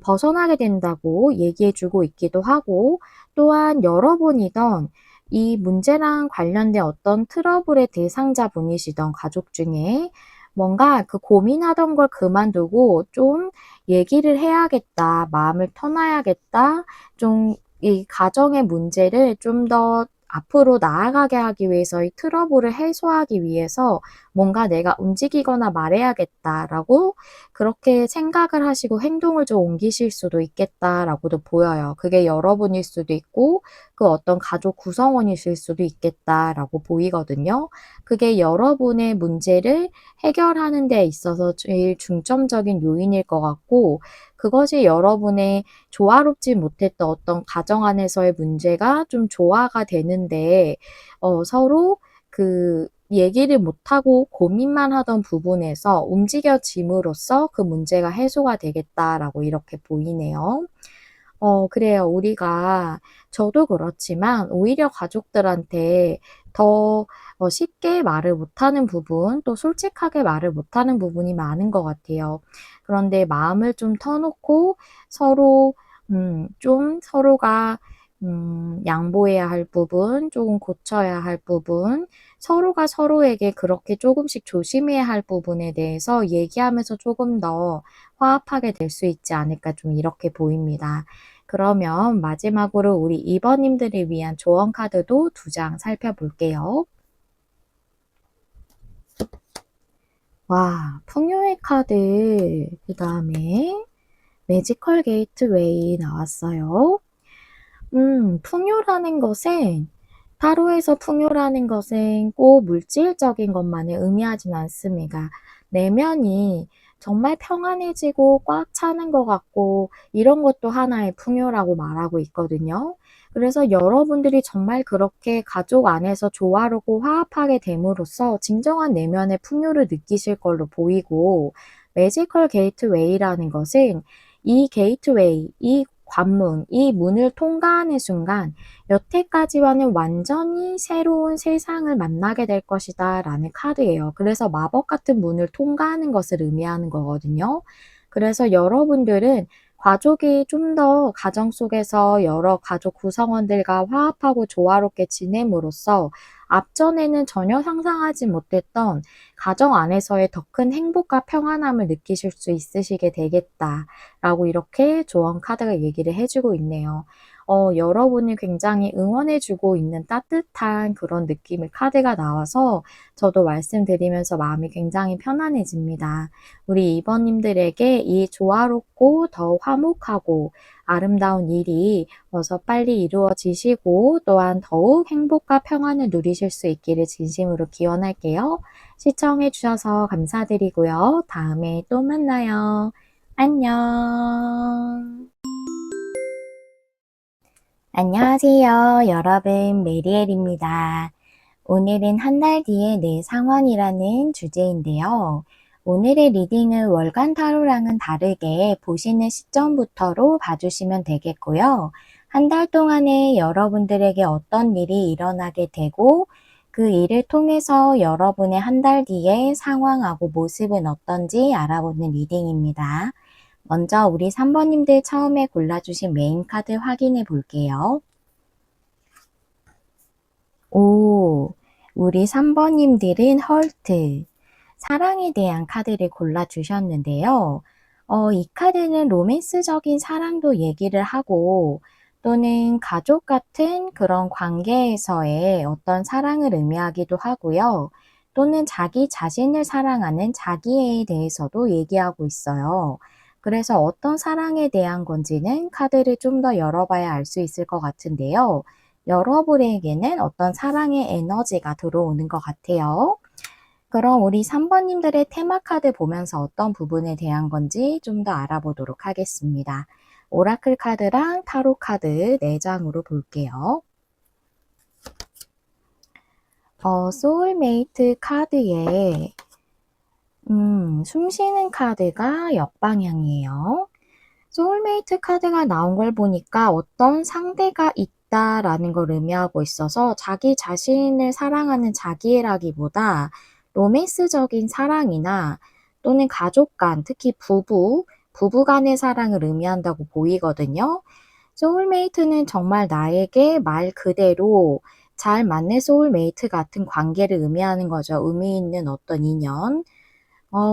벗어나게 된다고 얘기해 주고 있기도 하고, 또한 여러분이던 이 문제랑 관련된 어떤 트러블의 대상자분이시던 가족 중에 뭔가 그 고민하던 걸 그만두고 좀 얘기를 해야겠다, 마음을 터놔야겠다, 좀 이 가정의 문제를 좀 더 앞으로 나아가게 하기 위해서 이 트러블을 해소하기 위해서 뭔가 내가 움직이거나 말해야겠다라고 그렇게 생각을 하시고 행동을 좀 옮기실 수도 있겠다라고도 보여요. 그게 여러분일 수도 있고 그 어떤 가족 구성원이실 수도 있겠다라고 보이거든요. 그게 여러분의 문제를 해결하는 데 있어서 제일 중점적인 요인일 것 같고, 그것이 여러분의 조화롭지 못했던 어떤 가정 안에서의 문제가 좀 조화가 되는데, 서로 그 얘기를 못하고 고민만 하던 부분에서 움직여짐으로써 그 문제가 해소가 되겠다라고 이렇게 보이네요. 그래요. 우리가, 저도 그렇지만 오히려 가족들한테 더 쉽게 말을 못하는 부분, 또 솔직하게 말을 못하는 부분이 많은 것 같아요. 그런데 마음을 좀 터놓고 서로, 좀 서로가, 양보해야 할 부분, 조금 고쳐야 할 부분, 서로가 서로에게 그렇게 조금씩 조심해야 할 부분에 대해서 얘기하면서 조금 더 화합하게 될 수 있지 않을까 좀 이렇게 보입니다. 그러면 마지막으로 우리 2번님들을 위한 조언 카드도 2장 살펴볼게요. 와, 풍요의 카드, 그 다음에 매지컬 게이트웨이 나왔어요. 풍요라는 것은, 타로에서 풍요라는 것은 꼭 물질적인 것만을 의미하진 않습니다. 내면이 정말 평안해지고 꽉 차는 것 같고 이런 것도 하나의 풍요라고 말하고 있거든요. 그래서 여러분들이 정말 그렇게 가족 안에서 조화롭고 화합하게 됨으로써 진정한 내면의 풍요를 느끼실 걸로 보이고, 매지컬 게이트웨이라는 것은 이 게이트웨이, 이 관문, 이 문을 통과하는 순간 여태까지와는 완전히 새로운 세상을 만나게 될 것이다 라는 카드예요. 그래서 마법 같은 문을 통과하는 것을 의미하는 거거든요. 그래서 여러분들은 가족이 좀 더 가정 속에서 여러 가족 구성원들과 화합하고 조화롭게 지냄으로써 앞전에는 전혀 상상하지 못했던 가정 안에서의 더 큰 행복과 평안함을 느끼실 수 있으시게 되겠다라고 이렇게 조언 카드가 얘기를 해주고 있네요. 여러분이 굉장히 응원해주고 있는 따뜻한 그런 느낌의 카드가 나와서 저도 말씀드리면서 마음이 굉장히 편안해집니다. 우리 이번님들에게 이 조화롭고 더 화목하고 아름다운 일이 어서 빨리 이루어지시고 또한 더욱 행복과 평안을 누리실 수 있기를 진심으로 기원할게요. 시청해주셔서 감사드리고요. 다음에 또 만나요. 안녕. 안녕하세요. 여러분, 메리엘입니다. 오늘은 한 달 뒤에 내 상황이라는 주제인데요. 오늘의 리딩은 월간 타로랑은 다르게 보시는 시점부터로 봐주시면 되겠고요. 한 달 동안에 여러분들에게 어떤 일이 일어나게 되고 그 일을 통해서 여러분의 한 달 뒤의 상황하고 모습은 어떤지 알아보는 리딩입니다. 먼저 우리 3번님들 처음에 골라주신 메인 카드 확인해 볼게요. 오, 우리 3번님들은 헐트, 사랑에 대한 카드를 골라주셨는데요. 이 카드는 로맨스적인 사랑도 얘기를 하고 또는 가족 같은 그런 관계에서의 어떤 사랑을 의미하기도 하고요. 또는 자기 자신을 사랑하는 자기애에 대해서도 얘기하고 있어요. 그래서 어떤 사랑에 대한 건지는 카드를 좀 더 열어봐야 알 수 있을 것 같은데요. 여러분에게는 어떤 사랑의 에너지가 들어오는 것 같아요. 그럼 우리 3번님들의 테마 카드 보면서 어떤 부분에 대한 건지 좀 더 알아보도록 하겠습니다. 오라클 카드랑 타로 카드 4장으로 볼게요. 소울메이트 카드에 숨쉬는 카드가 역방향이에요. 소울메이트 카드가 나온 걸 보니까 어떤 상대가 있다라는 걸 의미하고 있어서 자기 자신을 사랑하는 자기애라기보다 로맨스적인 사랑이나 또는 가족 간, 특히 부부 간의 사랑을 의미한다고 보이거든요. 소울메이트는 정말 나에게 말 그대로 잘 맞는 소울메이트 같은 관계를 의미하는 거죠. 의미 있는 어떤 인연.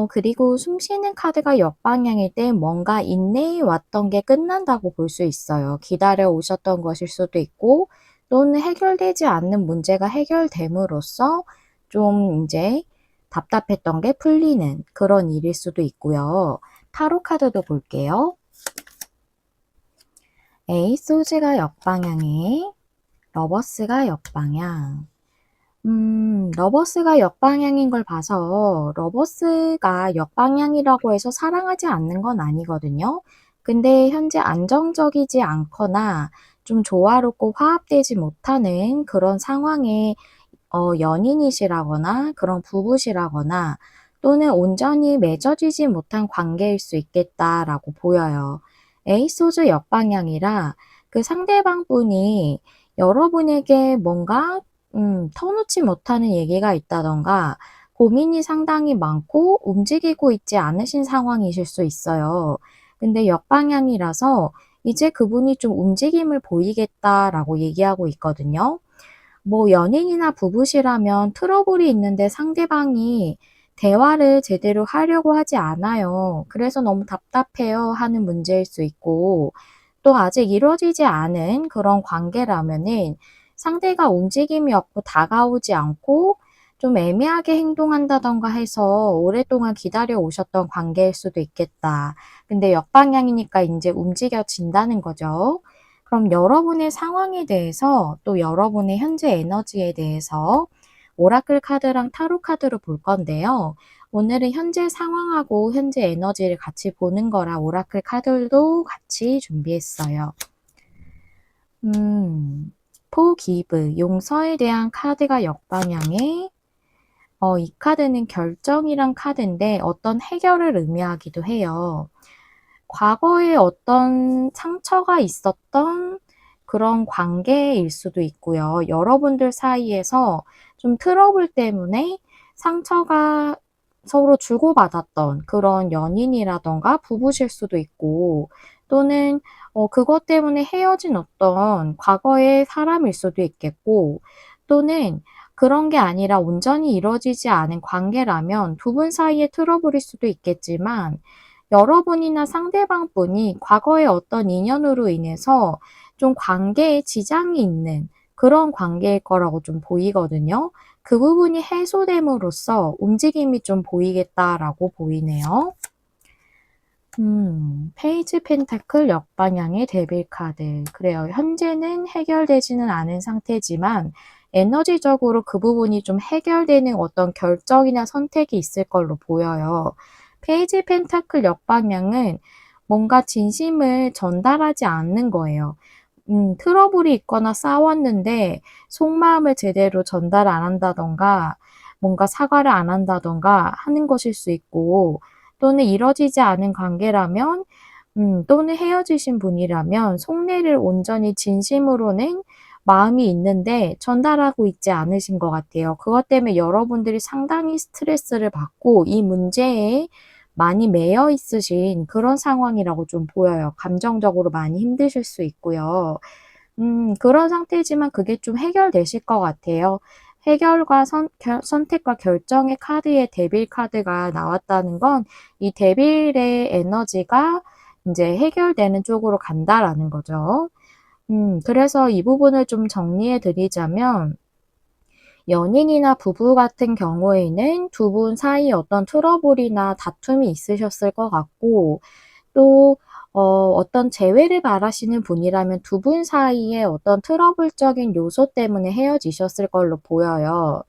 그리고 숨쉬는 카드가 역방향일 때 뭔가 인내해 왔던 게 끝난다고 볼 수 있어요. 기다려 오셨던 것일 수도 있고, 또는 해결되지 않는 문제가 해결됨으로써 좀 이제 답답했던 게 풀리는 그런 일일 수도 있고요. 타로 카드도 볼게요. 에이스 소즈가 역방향에, 러버스가 역방향. 러버스가 역방향인 걸 봐서 러버스가 역방향이라고 해서 사랑하지 않는 건 아니거든요. 근데 현재 안정적이지 않거나 좀 조화롭고 화합되지 못하는 그런 상황에 연인이시라거나 그런 부부시라거나 또는 온전히 맺어지지 못한 관계일 수 있겠다라고 보여요. 에이소즈 역방향이라 그 상대방 분이 여러분에게 뭔가 터놓지 못하는 얘기가 있다던가 고민이 상당히 많고 움직이고 있지 않으신 상황이실 수 있어요. 근데 역방향이라서 이제 그분이 좀 움직임을 보이겠다라고 얘기하고 있거든요. 뭐 연인이나 부부시라면 트러블이 있는데 상대방이 대화를 제대로 하려고 하지 않아요. 그래서 너무 답답해요 하는 문제일 수 있고 또 아직 이루어지지 않은 그런 관계라면은 상대가 움직임이 없고 다가오지 않고 좀 애매하게 행동한다던가 해서 오랫동안 기다려 오셨던 관계일 수도 있겠다. 근데 역방향이니까 이제 움직여진다는 거죠. 그럼 여러분의 상황에 대해서 또 여러분의 현재 에너지에 대해서 오라클 카드랑 타로 카드로 볼 건데요. 오늘은 현재 상황하고 현재 에너지를 같이 보는 거라 오라클 카드도 같이 준비했어요. 포기브, 용서에 대한 카드가 역방향에 이 카드는 결정이란 카드인데 어떤 해결을 의미하기도 해요. 과거에 어떤 상처가 있었던 그런 관계일 수도 있고요. 여러분들 사이에서 좀 트러블 때문에 상처가 서로 주고받았던 그런 연인이라던가 부부실 수도 있고 또는 그것 때문에 헤어진 어떤 과거의 사람일 수도 있겠고 또는 그런 게 아니라 온전히 이루어지지 않은 관계라면 두 분 사이의 트러블일 수도 있겠지만 여러분이나 상대방 분이 과거의 어떤 인연으로 인해서 좀 관계에 지장이 있는 그런 관계일 거라고 좀 보이거든요. 그 부분이 해소됨으로써 움직임이 좀 보이겠다라고 보이네요. 페이지 펜타클 역방향의 데빌 카드. 그래요. 현재는 해결되지는 않은 상태지만 에너지적으로 그 부분이 좀 해결되는 어떤 결정이나 선택이 있을 걸로 보여요. 페이지 펜타클 역방향은 뭔가 진심을 전달하지 않는 거예요. 트러블이 있거나 싸웠는데 속마음을 제대로 전달 안 한다던가 뭔가 사과를 안 한다던가 하는 것일 수 있고 또는 이뤄지지 않은 관계라면 또는 헤어지신 분이라면 속내를 온전히 진심으로는 마음이 있는데 전달하고 있지 않으신 것 같아요. 그것 때문에 여러분들이 상당히 스트레스를 받고 이 문제에 많이 매여 있으신 그런 상황이라고 좀 보여요. 감정적으로 많이 힘드실 수 있고요. 그런 상태지만 그게 좀 해결되실 것 같아요. 해결과 선택과 결정의 카드에 데빌 카드가 나왔다는 건 이 데빌의 에너지가 이제 해결되는 쪽으로 간다라는 거죠. 그래서 이 부분을 좀 정리해 드리자면 연인이나 부부 같은 경우에는 두 분 사이에 어떤 트러블이나 다툼이 있으셨을 것 같고 또 어떤 재회를 바라시는 분이라면 두 분 사이에 어떤 트러블적인 요소 때문에 헤어지셨을 걸로 보여요.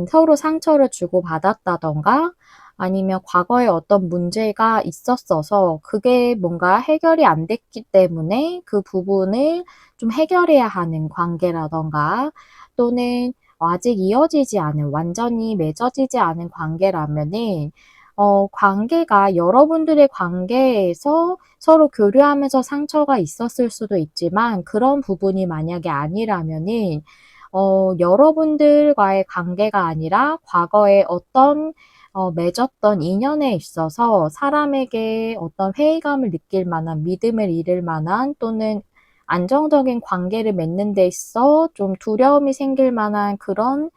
서로 상처를 주고받았다던가 아니면 과거에 어떤 문제가 있었어서 그게 뭔가 해결이 안 됐기 때문에 그 부분을 좀 해결해야 하는 관계라던가 또는 아직 이어지지 않은 완전히 맺어지지 않은 관계라면은 관계가 여러분들의 관계에서 서로 교류하면서 상처가 있었을 수도 있지만 그런 부분이 만약에 아니라면은 여러분들과의 관계가 아니라 과거에 어떤 맺었던 인연에 있어서 사람에게 어떤 회의감을 느낄 만한, 믿음을 잃을 만한 또는 안정적인 관계를 맺는 데 있어 좀 두려움이 생길 만한 그런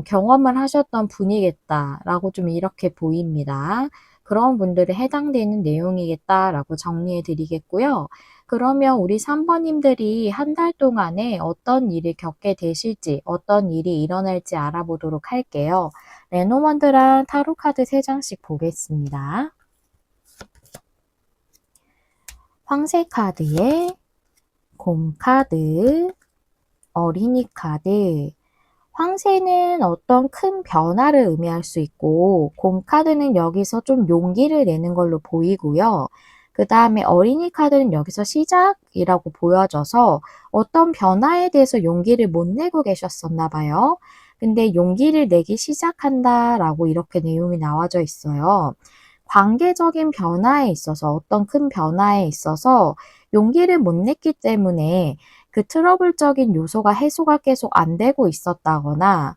경험을 하셨던 분이겠다라고 좀 이렇게 보입니다. 그런 분들에 해당되는 내용이겠다라고 정리해 드리겠고요. 그러면 우리 3번님들이 한 달 동안에 어떤 일을 겪게 되실지, 어떤 일이 일어날지 알아보도록 할게요. 레노먼드랑 타로 카드 3장씩 보겠습니다. 황새 카드에 곰 카드, 어린이 카드, 황새는 어떤 큰 변화를 의미할 수 있고 곰 카드는 여기서 좀 용기를 내는 걸로 보이고요. 그 다음에 어린이 카드는 여기서 시작이라고 보여져서 어떤 변화에 대해서 용기를 못 내고 계셨었나 봐요. 근데 용기를 내기 시작한다라고 이렇게 내용이 나와져 있어요. 관계적인 변화에 있어서 어떤 큰 변화에 있어서 용기를 못 냈기 때문에 그 트러블적인 요소가 해소가 계속 안 되고 있었다거나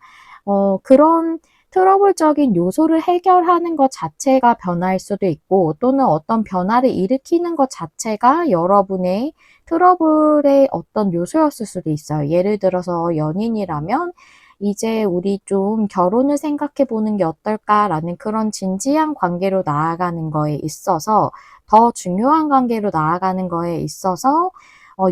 그런 트러블적인 요소를 해결하는 것 자체가 변화일 수도 있고 또는 어떤 변화를 일으키는 것 자체가 여러분의 트러블의 어떤 요소였을 수도 있어요. 예를 들어서 연인이라면 이제 우리 좀 결혼을 생각해 보는 게 어떨까라는 그런 진지한 관계로 나아가는 거에 있어서 더 중요한 관계로 나아가는 거에 있어서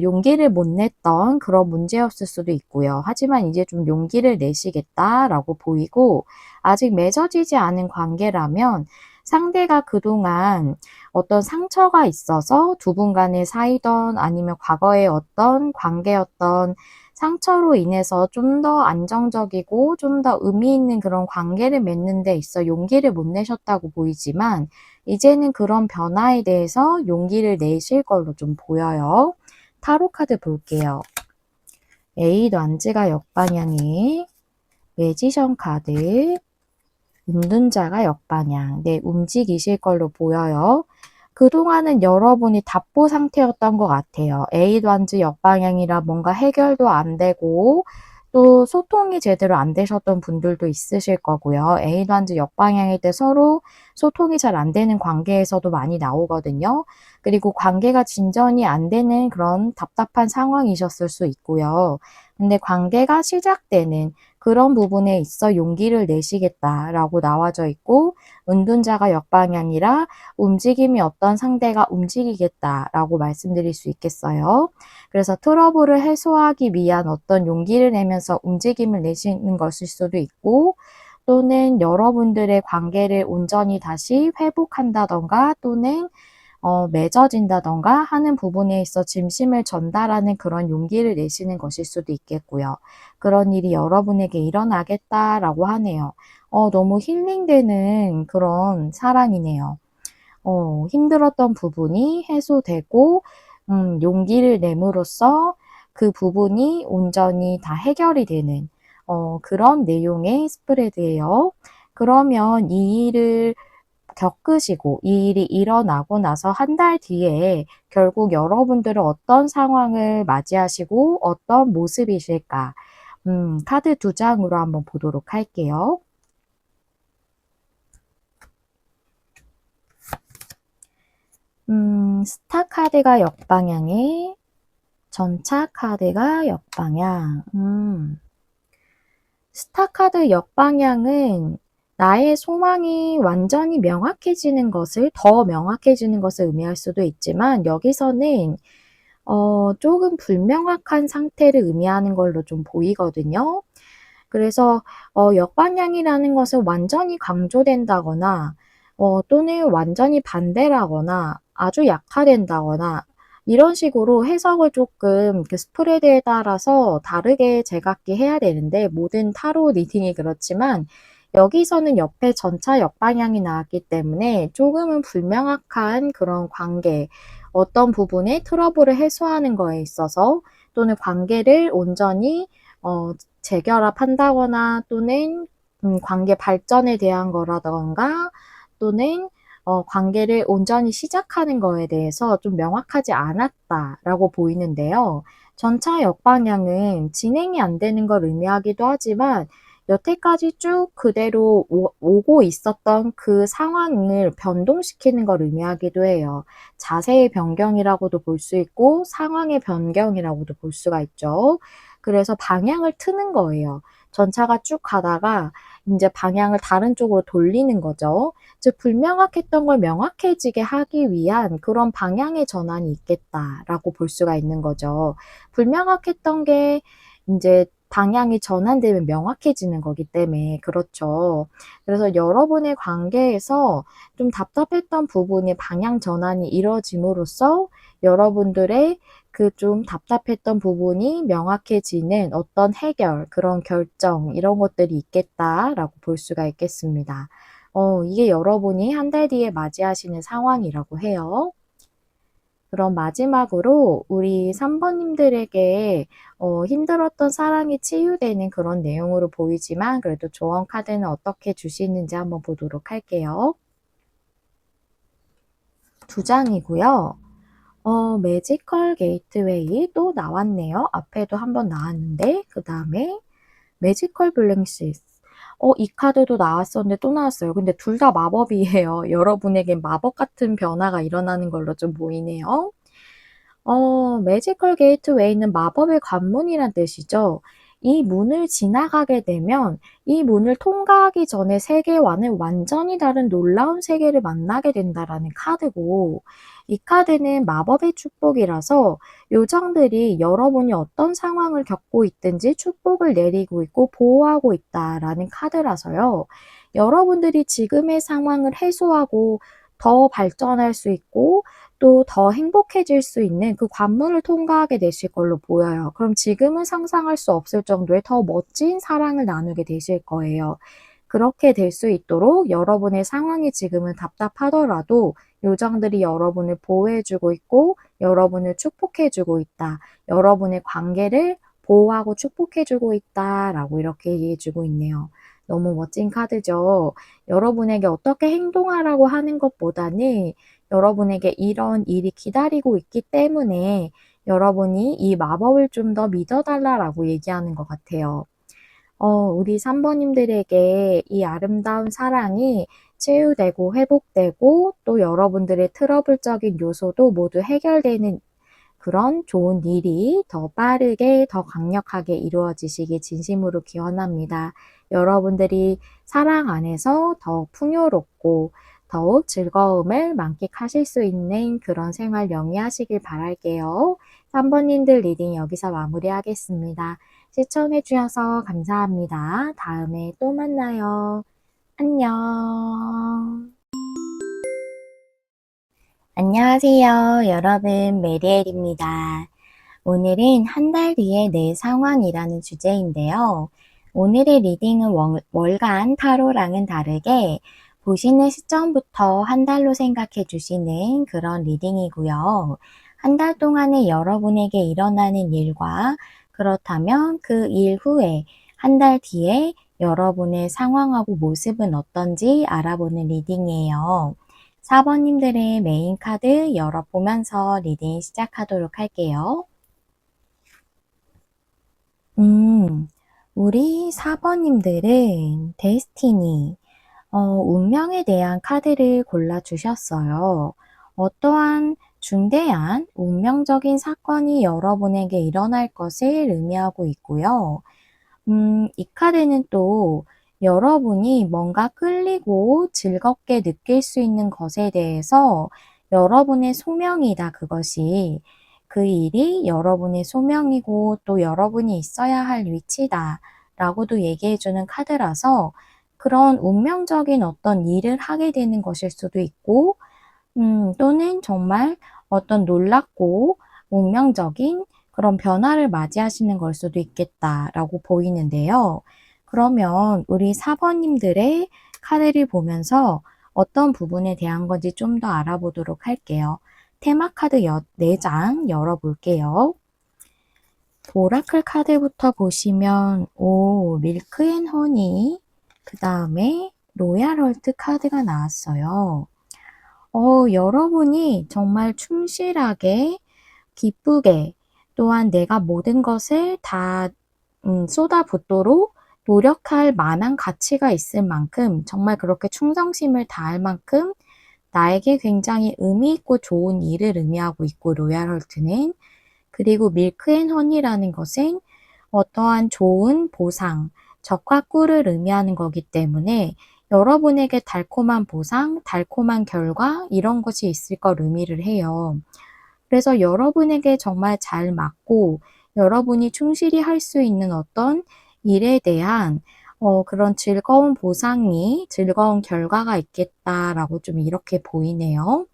용기를 못 냈던 그런 문제였을 수도 있고요. 하지만 이제 좀 용기를 내시겠다라고 보이고 아직 맺어지지 않은 관계라면 상대가 그동안 어떤 상처가 있어서 두 분 간의 사이던 아니면 과거의 어떤 관계였던 상처로 인해서 좀 더 안정적이고 좀 더 의미 있는 그런 관계를 맺는 데 있어 용기를 못 내셨다고 보이지만 이제는 그런 변화에 대해서 용기를 내실 걸로 좀 보여요. 타로 카드 볼게요. 에잇 완즈가 역방향에 매지션 카드, 운둔자가 역방향. 네, 움직이실 걸로 보여요. 그동안은 여러분이 답보 상태였던 것 같아요. 에잇 완즈 역방향이라 뭔가 해결도 안 되고 또 소통이 제대로 안 되셨던 분들도 있으실 거고요. 에잇 완즈 역방향일 때 서로 소통이 잘 안 되는 관계에서도 많이 나오거든요. 그리고 관계가 진전이 안 되는 그런 답답한 상황이셨을 수 있고요. 근데 관계가 시작되는 그런 부분에 있어 용기를 내시겠다라고 나와져 있고 은둔자가 역방향이라 움직임이 어떤 상대가 움직이겠다라고 말씀드릴 수 있겠어요. 그래서 트러블을 해소하기 위한 어떤 용기를 내면서 움직임을 내시는 것일 수도 있고 또는 여러분들의 관계를 온전히 다시 회복한다던가 또는 맺어진다던가 하는 부분에 있어 진심을 전달하는 그런 용기를 내시는 것일 수도 있겠고요. 그런 일이 여러분에게 일어나겠다라고 하네요. 너무 힐링되는 그런 사랑이네요. 힘들었던 부분이 해소되고, 용기를 내므로써 그 부분이 온전히 다 해결이 되는, 그런 내용의 스프레드예요. 그러면 이 일을 겪으시고 이 일이 일어나고 나서 한 달 뒤에 결국 여러분들은 어떤 상황을 맞이하시고 어떤 모습이실까? 카드 2장으로 한번 보도록 할게요. 스타 카드가 역방향에 전차 카드가 역방향. 스타카드 역방향은 나의 소망이 완전히 명확해지는 것을, 더 명확해지는 것을 의미할 수도 있지만, 여기서는 조금 불명확한 상태를 의미하는 걸로 좀 보이거든요. 그래서 역방향이라는 것은 완전히 강조된다거나 또는 완전히 반대라거나 아주 약화된다거나 이런 식으로 해석을 조금 그 스프레드에 따라서 다르게 제각기 해야 되는데, 모든 타로 리딩이 그렇지만 여기서는 옆에 전차 역방향이 나왔기 때문에 조금은 불명확한 그런 관계, 어떤 부분에 트러블을 해소하는 거에 있어서 또는 관계를 온전히 재결합한다거나 또는 관계 발전에 대한 거라던가 또는 관계를 온전히 시작하는 거에 대해서 좀 명확하지 않았다라고 보이는데요. 전차 역방향은 진행이 안 되는 걸 의미하기도 하지만 여태까지 쭉 그대로 오고 있었던 그 상황을 변동시키는 걸 의미하기도 해요. 자세의 변경이라고도 볼 수 있고 상황의 변경이라고도 볼 수가 있죠. 그래서 방향을 트는 거예요. 전차가 쭉 가다가 이제 방향을 다른 쪽으로 돌리는 거죠. 즉 불명확했던 걸 명확해지게 하기 위한 그런 방향의 전환이 있겠다라고 볼 수가 있는 거죠. 불명확했던 게 이제 방향이 전환되면 명확해지는 거기 때문에 그렇죠. 그래서 여러분의 관계에서 좀 답답했던 부분이 방향 전환이 이루어짐으로써 여러분들의 그 좀 답답했던 부분이 명확해지는 어떤 해결, 그런 결정, 이런 것들이 있겠다라고 볼 수가 있겠습니다. 이게 여러분이 한 달 뒤에 맞이하시는 상황이라고 해요. 그럼 마지막으로 우리 3번님들에게 힘들었던 사랑이 치유되는 그런 내용으로 보이지만 그래도 조언 카드는 어떻게 주시는지 한번 보도록 할게요. 2장이고요. 매지컬 게이트웨이 또 나왔네요. 앞에도 한번 나왔는데 그 다음에 매지컬 블랭시스. 이 카드도 나왔었는데 또 나왔어요. 근데 둘 다 마법이에요. 여러분에게 마법 같은 변화가 일어나는 걸로 좀 보이네요. 매지컬 게이트웨이는 마법의 관문이란 뜻이죠. 이 문을 지나가게 되면 이 문을 통과하기 전에 세계와는 완전히 다른 놀라운 세계를 만나게 된다라는 카드고, 이 카드는 마법의 축복이라서 요정들이 여러분이 어떤 상황을 겪고 있든지 축복을 내리고 있고 보호하고 있다라는 카드라서요. 여러분들이 지금의 상황을 해소하고 더 발전할 수 있고 또 더 행복해질 수 있는 그 관문을 통과하게 되실 걸로 보여요. 그럼 지금은 상상할 수 없을 정도의 더 멋진 사랑을 나누게 되실 거예요. 그렇게 될 수 있도록 여러분의 상황이 지금은 답답하더라도 요정들이 여러분을 보호해주고 있고 여러분을 축복해주고 있다. 여러분의 관계를 보호하고 축복해주고 있다라고 이렇게 얘기해주고 있네요. 너무 멋진 카드죠. 여러분에게 어떻게 행동하라고 하는 것보다는 여러분에게 이런 일이 기다리고 있기 때문에 여러분이 이 마법을 좀 더 믿어달라라고 얘기하는 것 같아요. 우리 3번님들에게 이 아름다운 사랑이 치유되고 회복되고 또 여러분들의 트러블적인 요소도 모두 해결되는 그런 좋은 일이 더 빠르게 더 강력하게 이루어지시길 진심으로 기원합니다. 여러분들이 사랑 안에서 더 풍요롭고 더욱 즐거움을 만끽하실 수 있는 그런 생활 영위하시길 바랄게요. 3번님들 리딩 여기서 마무리하겠습니다. 시청해주셔서 감사합니다. 다음에 또 만나요. 안녕. 안녕하세요. 여러분, 메리엘입니다. 오늘은 한 달 뒤의 내 상황이라는 주제인데요. 오늘의 리딩은 월간 타로랑은 다르게 보시는 시점부터 한 달로 생각해 주시는 그런 리딩이고요. 한 달 동안에 여러분에게 일어나는 일과 그렇다면 그 일 후에 한 달 뒤에 여러분의 상황하고 모습은 어떤지 알아보는 리딩이에요. 4번님들의 메인 카드 열어보면서 리딩 시작하도록 할게요. 우리 4번님들은 데스티니, 운명에 대한 카드를 골라주셨어요. 어떠한 중대한 운명적인 사건이 여러분에게 일어날 것을 의미하고 있고요. 이 카드는 또 여러분이 뭔가 끌리고 즐겁게 느낄 수 있는 것에 대해서 여러분의 소명이다, 그것이. 그 일이 여러분의 소명이고 또 여러분이 있어야 할 위치다 라고도 얘기해주는 카드라서 그런 운명적인 어떤 일을 하게 되는 것일 수도 있고, 또는 정말 어떤 놀랍고 운명적인 그런 변화를 맞이하시는 걸 수도 있겠다라고 보이는데요. 그러면 우리 4번님들의 카드를 보면서 어떤 부분에 대한 건지 좀 더 알아보도록 할게요. 테마 카드 4장 열어볼게요. 오라클 카드부터 보시면 밀크 앤 허니, 그 다음에 로얄 헐트 카드가 나왔어요. 여러분이 정말 충실하게, 기쁘게, 또한 내가 모든 것을 다 쏟아붓도록 노력할 만한 가치가 있을 만큼, 정말 그렇게 충성심을 다할 만큼 나에게 굉장히 의미 있고 좋은 일을 의미하고 있고, 로얄 헐트는. 그리고 밀크 앤 허니라는 것은 어떠한 좋은 보상, 적과 꿀을 의미하는 거기 때문에 여러분에게 달콤한 보상, 달콤한 결과 이런 것이 있을 걸 의미를 해요. 그래서 여러분에게 정말 잘 맞고 여러분이 충실히 할 수 있는 어떤 일에 대한 그런 즐거운 보상이, 즐거운 결과가 있겠다라고 좀 이렇게 보이네요.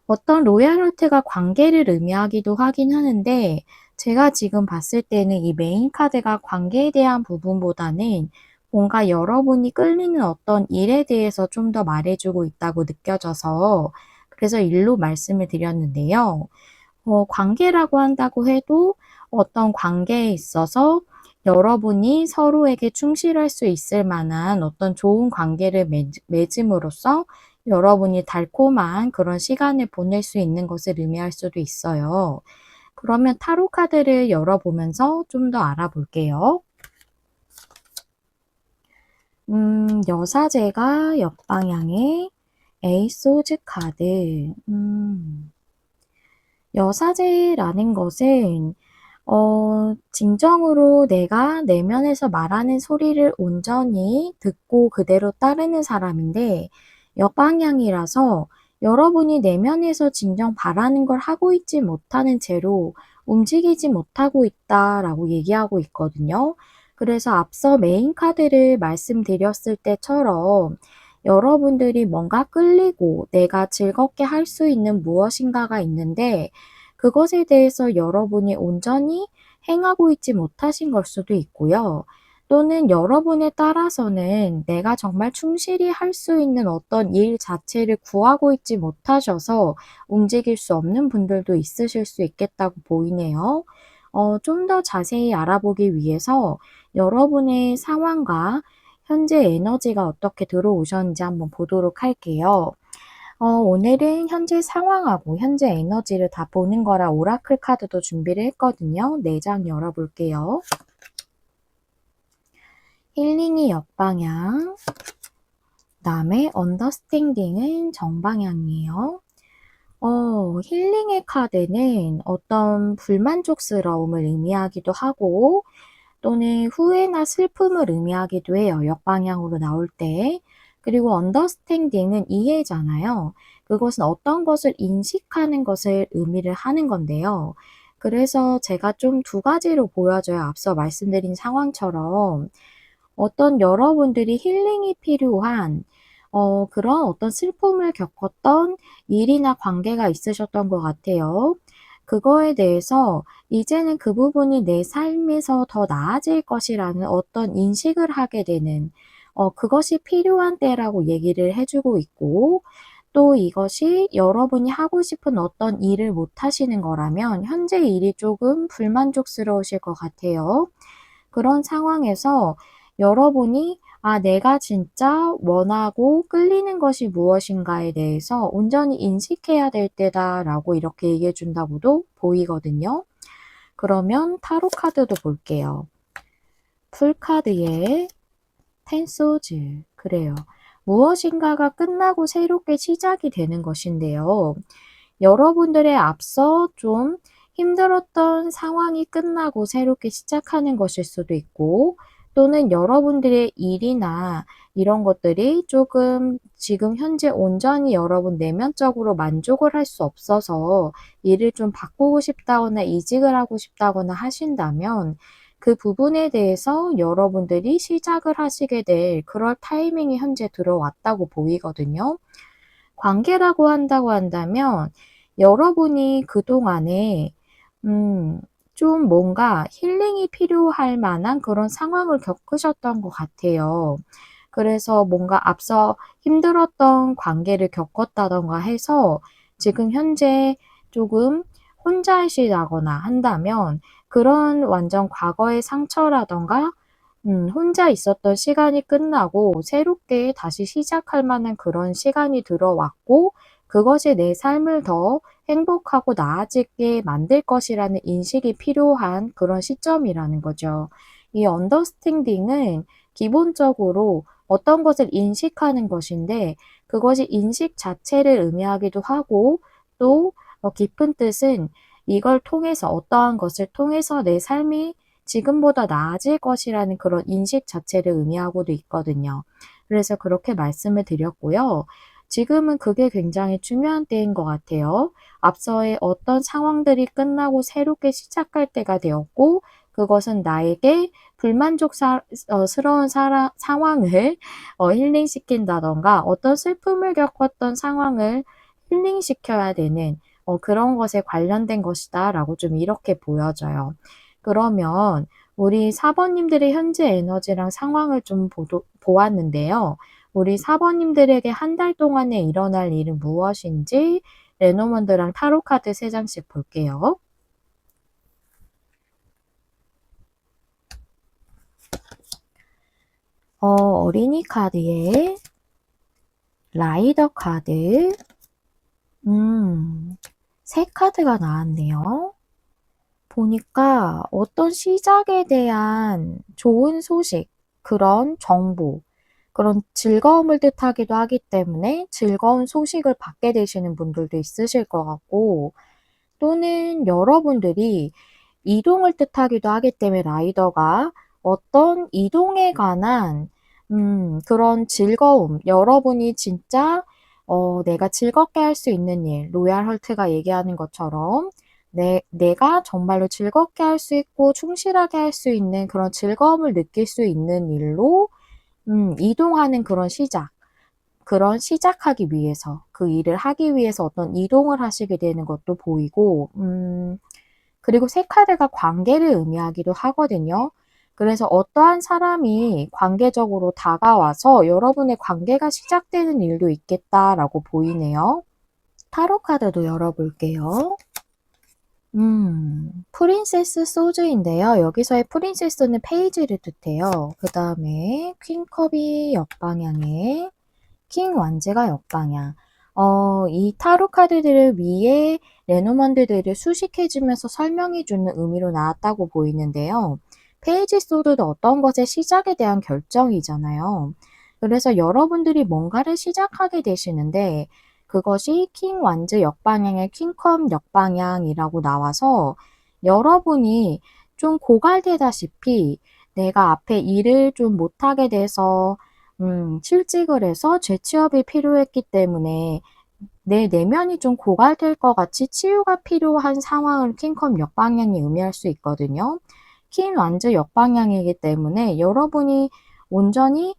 어떤 로얄홀트가 관계를 의미하기도 하긴 하는데 제가 지금 봤을 때는 이 메인 카드가 관계에 대한 부분보다는 뭔가 여러분이 끌리는 어떤 일에 대해서 좀 더 말해주고 있다고 느껴져서 그래서 일로 말씀을 드렸는데요. 관계라고 한다고 해도 어떤 관계에 있어서 여러분이 서로에게 충실할 수 있을 만한 어떤 좋은 관계를 맺음으로써 여러분이 달콤한 그런 시간을 보낼 수 있는 것을 의미할 수도 있어요. 그러면 타로 카드를 열어보면서 좀 더 알아볼게요. 여사제가 역방향의 에이스 오즈 카드. 여사제라는 것은 진정으로 내가 내면에서 말하는 소리를 온전히 듣고 그대로 따르는 사람인데 역방향이라서 여러분이 내면에서 진정 바라는 걸 하고 있지 못하는 채로 움직이지 못하고 있다라고 얘기하고 있거든요. 그래서 앞서 메인 카드를 말씀드렸을 때처럼 여러분들이 뭔가 끌리고 내가 즐겁게 할 수 있는 무엇인가가 있는데 그것에 대해서 여러분이 온전히 행하고 있지 못하신 걸 수도 있고요. 또는 여러분에 따라서는 내가 정말 충실히 할 수 있는 어떤 일 자체를 구하고 있지 못하셔서 움직일 수 없는 분들도 있으실 수 있겠다고 보이네요. 좀 더 자세히 알아보기 위해서 여러분의 상황과 현재 에너지가 어떻게 들어오셨는지 한번 보도록 할게요. 오늘은 현재 상황하고 현재 에너지를 다 보는 거라 오라클 카드도 준비를 했거든요. 4장 열어볼게요. 힐링이 역방향, 그다음에 언더스탠딩은 정방향이에요. 힐링의 카드는 어떤 불만족스러움을 의미하기도 하고 또는 후회나 슬픔을 의미하기도 해요. 역방향으로 나올 때. 그리고 언더스탠딩은 이해잖아요. 그것은 어떤 것을 인식하는 것을 의미를 하는 건데요. 그래서 제가 좀 두 가지로 보여져요. 앞서 말씀드린 상황처럼 어떤 여러분들이 힐링이 필요한 그런 어떤 슬픔을 겪었던 일이나 관계가 있으셨던 것 같아요. 그거에 대해서 이제는 그 부분이 내 삶에서 더 나아질 것이라는 어떤 인식을 하게 되는 그것이 필요한 때라고 얘기를 해주고 있고 또 이것이 여러분이 하고 싶은 어떤 일을 못 하시는 거라면 현재 일이 조금 불만족스러우실 것 같아요. 그런 상황에서 여러분이 내가 진짜 원하고 끌리는 것이 무엇인가에 대해서 온전히 인식해야 될 때다라고 이렇게 얘기해 준다고도 보이거든요. 그러면 타로 카드도 볼게요. 풀카드의 텐소즈. 그래요. 무엇인가가 끝나고 새롭게 시작이 되는 것인데요. 여러분들의 앞서 좀 힘들었던 상황이 끝나고 새롭게 시작하는 것일 수도 있고, 또는 여러분들의 일이나 이런 것들이 조금 지금 현재 온전히 여러분 내면적으로 만족을 할 수 없어서 일을 좀 바꾸고 싶다거나 이직을 하고 싶다거나 하신다면 그 부분에 대해서 여러분들이 시작을 하시게 될 그럴 타이밍이 현재 들어왔다고 보이거든요. 관계라고 한다고 한다면 여러분이 그동안에 좀 뭔가 힐링이 필요할 만한 그런 상황을 겪으셨던 것 같아요. 그래서 뭔가 앞서 힘들었던 관계를 겪었다던가 해서 지금 현재 조금 혼자시다거나 한다면 그런 완전 과거의 상처라던가 혼자 있었던 시간이 끝나고 새롭게 다시 시작할 만한 그런 시간이 들어왔고 그것이 내 삶을 더 행복하고 나아지게 만들 것이라는 인식이 필요한 그런 시점이라는 거죠. 이 언더스탠딩은 기본적으로 어떤 것을 인식하는 것인데 그것이 인식 자체를 의미하기도 하고 또 깊은 뜻은 이걸 통해서 어떠한 것을 통해서 내 삶이 지금보다 나아질 것이라는 그런 인식 자체를 의미하고도 있거든요. 그래서 그렇게 말씀을 드렸고요. 지금은 그게 굉장히 중요한 때인 것 같아요. 앞서의 어떤 상황들이 끝나고 새롭게 시작할 때가 되었고, 그것은 나에게 불만족스러운 상황을 힐링시킨다던가 어떤 슬픔을 겪었던 상황을 힐링시켜야 되는 그런 것에 관련된 것이다 라고 좀 이렇게 보여져요. 그러면 우리 사번님들의 현재 에너지랑 상황을 좀 보았는데요. 우리 사번님들에게 한 달 동안에 일어날 일은 무엇인지 레노먼드랑 타로 카드 3장씩 볼게요. 어린이 카드에 라이더 카드, 세 카드가 나왔네요. 보니까 어떤 시작에 대한 좋은 소식, 그런 정보, 그런 즐거움을 뜻하기도 하기 때문에 즐거운 소식을 받게 되시는 분들도 있으실 것 같고, 또는 여러분들이 이동을 뜻하기도 하기 때문에 라이더가 어떤 이동에 관한 그런 즐거움, 여러분이 진짜 내가 즐겁게 할 수 있는 일, 로얄 헐트가 얘기하는 것처럼 내가 정말로 즐겁게 할 수 있고 충실하게 할 수 있는 그런 즐거움을 느낄 수 있는 일로 이동하는 그런 시작하기 위해서, 그 일을 하기 위해서 어떤 이동을 하시게 되는 것도 보이고, 그리고 세 카드가 관계를 의미하기도 하거든요. 그래서 어떠한 사람이 관계적으로 다가와서 여러분의 관계가 시작되는 일도 있겠다라고 보이네요. 타로 카드도 열어볼게요. 프린세스 소즈인데요. 여기서의 프린세스는 페이지를 뜻해요. 그 다음에 퀸컵이 역방향에 킹 완즈가 역방향. 이 타로 카드들을 위에 레노먼드들을 수식해주면서 설명해주는 의미로 나왔다고 보이는데요. 페이지 소드도 어떤 것의 시작에 대한 결정이잖아요. 그래서 여러분들이 뭔가를 시작하게 되시는데 그것이 킹 완즈 역방향의 퀸컵 역방향이라고 나와서 여러분이 좀 고갈되다시피 내가 앞에 일을 좀 못하게 돼서 실직을 해서 재취업이 필요했기 때문에 내 내면이 좀 고갈될 것 같이 치유가 필요한 상황을 킹컵 역방향이 의미할 수 있거든요. 킹 완즈 역방향이기 때문에 여러분이 온전히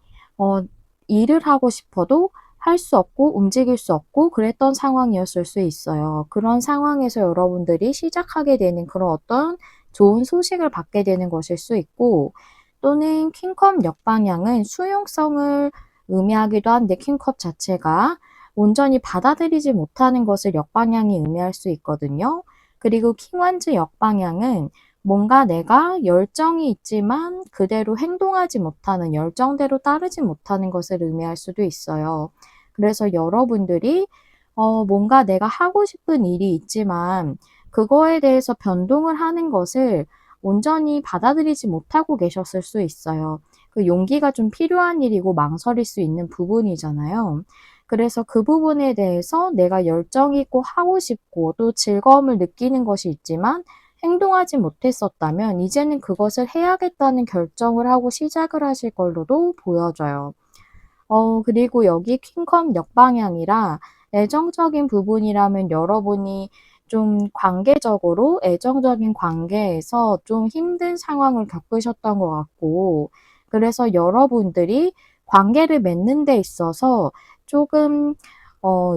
일을 하고 싶어도 할 수 없고 움직일 수 없고 그랬던 상황이었을 수 있어요. 그런 상황에서 여러분들이 시작하게 되는 그런 어떤 좋은 소식을 받게 되는 것일 수 있고 또는 킹컵 역방향은 수용성을 의미하기도 한데 킹컵 자체가 온전히 받아들이지 못하는 것을 역방향이 의미할 수 있거든요. 그리고 킹완즈 역방향은 뭔가 내가 열정이 있지만 그대로 행동하지 못하는, 열정대로 따르지 못하는 것을 의미할 수도 있어요. 그래서 여러분들이 뭔가 내가 하고 싶은 일이 있지만 그거에 대해서 변동을 하는 것을 온전히 받아들이지 못하고 계셨을 수 있어요. 그 용기가 좀 필요한 일이고 망설일 수 있는 부분이잖아요. 그래서 그 부분에 대해서 내가 열정 있고 하고 싶고 또 즐거움을 느끼는 것이 있지만 행동하지 못했었다면 이제는 그것을 해야겠다는 결정을 하고 시작을 하실 걸로도 보여져요. 그리고 여기 킹컵 역방향이라 애정적인 부분이라면 여러분이 좀 관계적으로 애정적인 관계에서 좀 힘든 상황을 겪으셨던 것 같고, 그래서 여러분들이 관계를 맺는 데 있어서 조금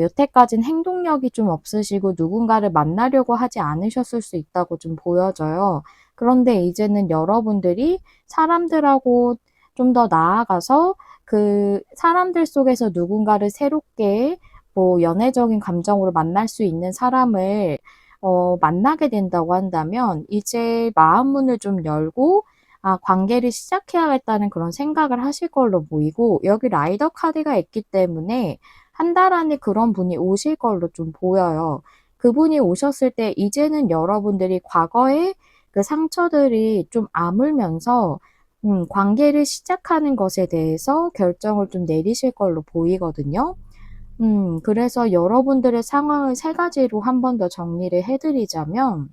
여태까진 행동력이 좀 없으시고 누군가를 만나려고 하지 않으셨을 수 있다고 좀 보여져요. 그런데 이제는 여러분들이 사람들하고 좀 더 나아가서 그 사람들 속에서 누군가를 새롭게 뭐 연애적인 감정으로 만날 수 있는 사람을 만나게 된다고 한다면 이제 마음 문을 좀 열고 관계를 시작해야겠다는 그런 생각을 하실 걸로 보이고, 여기 라이더 카드가 있기 때문에 한 달 안에 그런 분이 오실 걸로 좀 보여요. 그분이 오셨을 때 이제는 여러분들이 과거의 그 상처들이 좀 아물면서 관계를 시작하는 것에 대해서 결정을 좀 내리실 걸로 보이거든요. 그래서 여러분들의 상황을 세 가지로 한 번 더 정리를 해드리자면,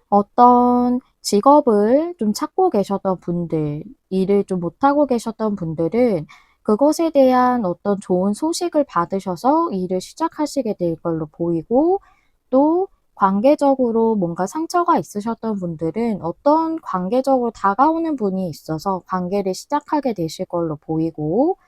어떤 직업을 좀 찾고 계셨던 분들, 일을 좀 못하고 계셨던 분들은 그것에 대한 어떤 좋은 소식을 받으셔서 일을 시작하시게 될 걸로 보이고, 또 관계적으로 뭔가 상처가 있으셨던 분들은 어떤 관계적으로 다가오는 분이 있어서 관계를 시작하게 되실 걸로 보이고,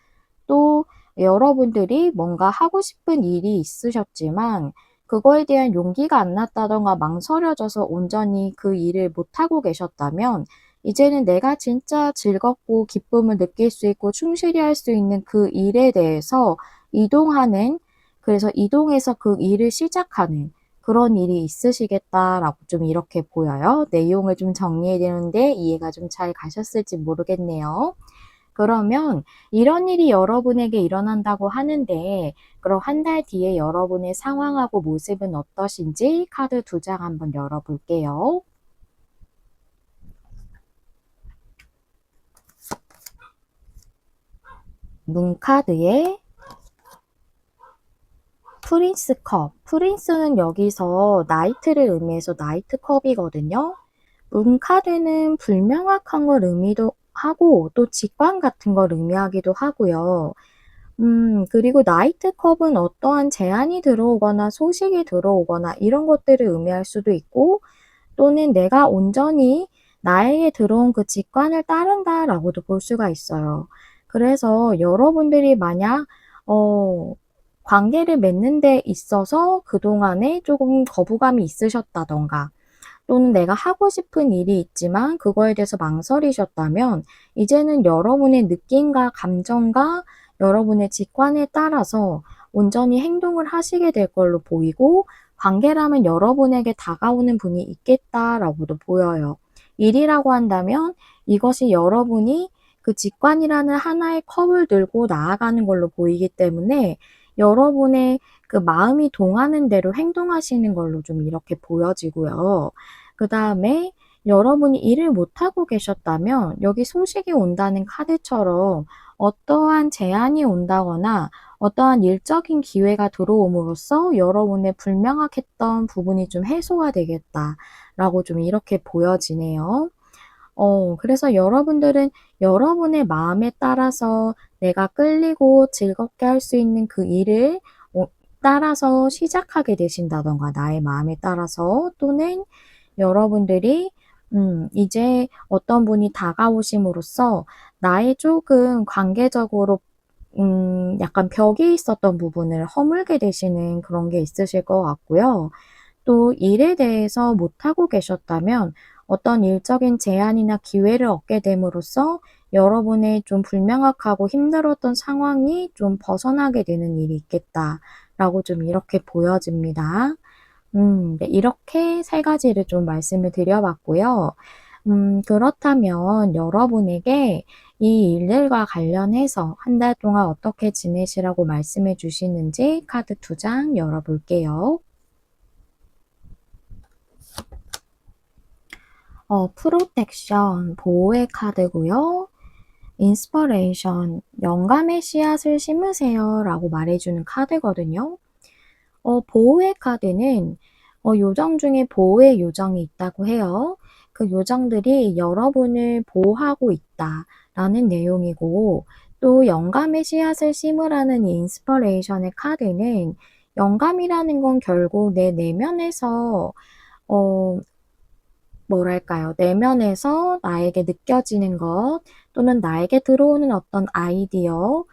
또 여러분들이 뭔가 하고 싶은 일이 있으셨지만 그거에 대한 용기가 안 났다던가 망설여져서 온전히 그 일을 못하고 계셨다면 이제는 내가 진짜 즐겁고 기쁨을 느낄 수 있고 충실히 할 수 있는 그 일에 대해서 이동하는, 그래서 이동해서 그 일을 시작하는 그런 일이 있으시겠다라고 좀 이렇게 보여요. 내용을 좀 정리해 드렸는데 이해가 좀 잘 가셨을지 모르겠네요. 그러면 이런 일이 여러분에게 일어난다고 하는데, 그럼 한 달 뒤에 여러분의 상황하고 모습은 어떠신지 카드 두 장 한번 열어볼게요. 문 카드에 프린스 컵. 프린스는 여기서 나이트를 의미해서 나이트 컵이거든요. 문 카드는 불명확한 걸 의미도 하고 또 직관 같은 걸 의미하기도 하고요. 그리고 나이트 컵은 어떠한 제안이 들어오거나 소식이 들어오거나 이런 것들을 의미할 수도 있고, 또는 내가 온전히 나에게 들어온 그 직관을 따른다라고도 볼 수가 있어요. 그래서 여러분들이 만약 관계를 맺는 데 있어서 그동안에 조금 거부감이 있으셨다던가, 또는 내가 하고 싶은 일이 있지만 그거에 대해서 망설이셨다면 이제는 여러분의 느낌과 감정과 여러분의 직관에 따라서 온전히 행동을 하시게 될 걸로 보이고, 관계라면 여러분에게 다가오는 분이 있겠다라고도 보여요. 일이라고 한다면 이것이 여러분이 그 직관이라는 하나의 컵을 들고 나아가는 걸로 보이기 때문에 여러분의 그 마음이 동하는 대로 행동하시는 걸로 좀 이렇게 보여지고요. 그 다음에 여러분이 일을 못하고 계셨다면 여기 소식이 온다는 카드처럼 어떠한 제안이 온다거나 어떠한 일적인 기회가 들어옴으로써 여러분의 불명확했던 부분이 좀 해소가 되겠다라고 좀 이렇게 보여지네요. 그래서 여러분들은 여러분의 마음에 따라서 내가 끌리고 즐겁게 할 수 있는 그 일을 따라서 시작하게 되신다던가, 나의 마음에 따라서, 또는 여러분들이 이제 어떤 분이 다가오심으로써 나의 조금 관계적으로 약간 벽이 있었던 부분을 허물게 되시는 그런 게 있으실 것 같고요. 또 일에 대해서 못하고 계셨다면 어떤 일적인 제안이나 기회를 얻게 됨으로써 여러분의 좀 불명확하고 힘들었던 상황이 좀 벗어나게 되는 일이 있겠다라고 좀 이렇게 보여집니다. 네, 이렇게 세 가지를 좀 말씀을 드려봤고요. 그렇다면 여러분에게 이 일들과 관련해서 한 달 동안 어떻게 지내시라고 말씀해 주시는지 카드 두 장 열어볼게요. 프로텍션, 보호의 카드고요. inspiration, 영감의 씨앗을 심으세요 라고 말해주는 카드거든요. 보호의 카드는 요정 중에 보호의 요정이 있다고 해요. 그 요정들이 여러분을 보호하고 있다라는 내용이고, 또 영감의 씨앗을 심으라는 이 인스퍼레이션의 카드는 영감이라는 건 결국 내 내면에서 어, 뭐랄까요? 내면에서 나에게 느껴지는 것 또는 나에게 들어오는 어떤 아이디어,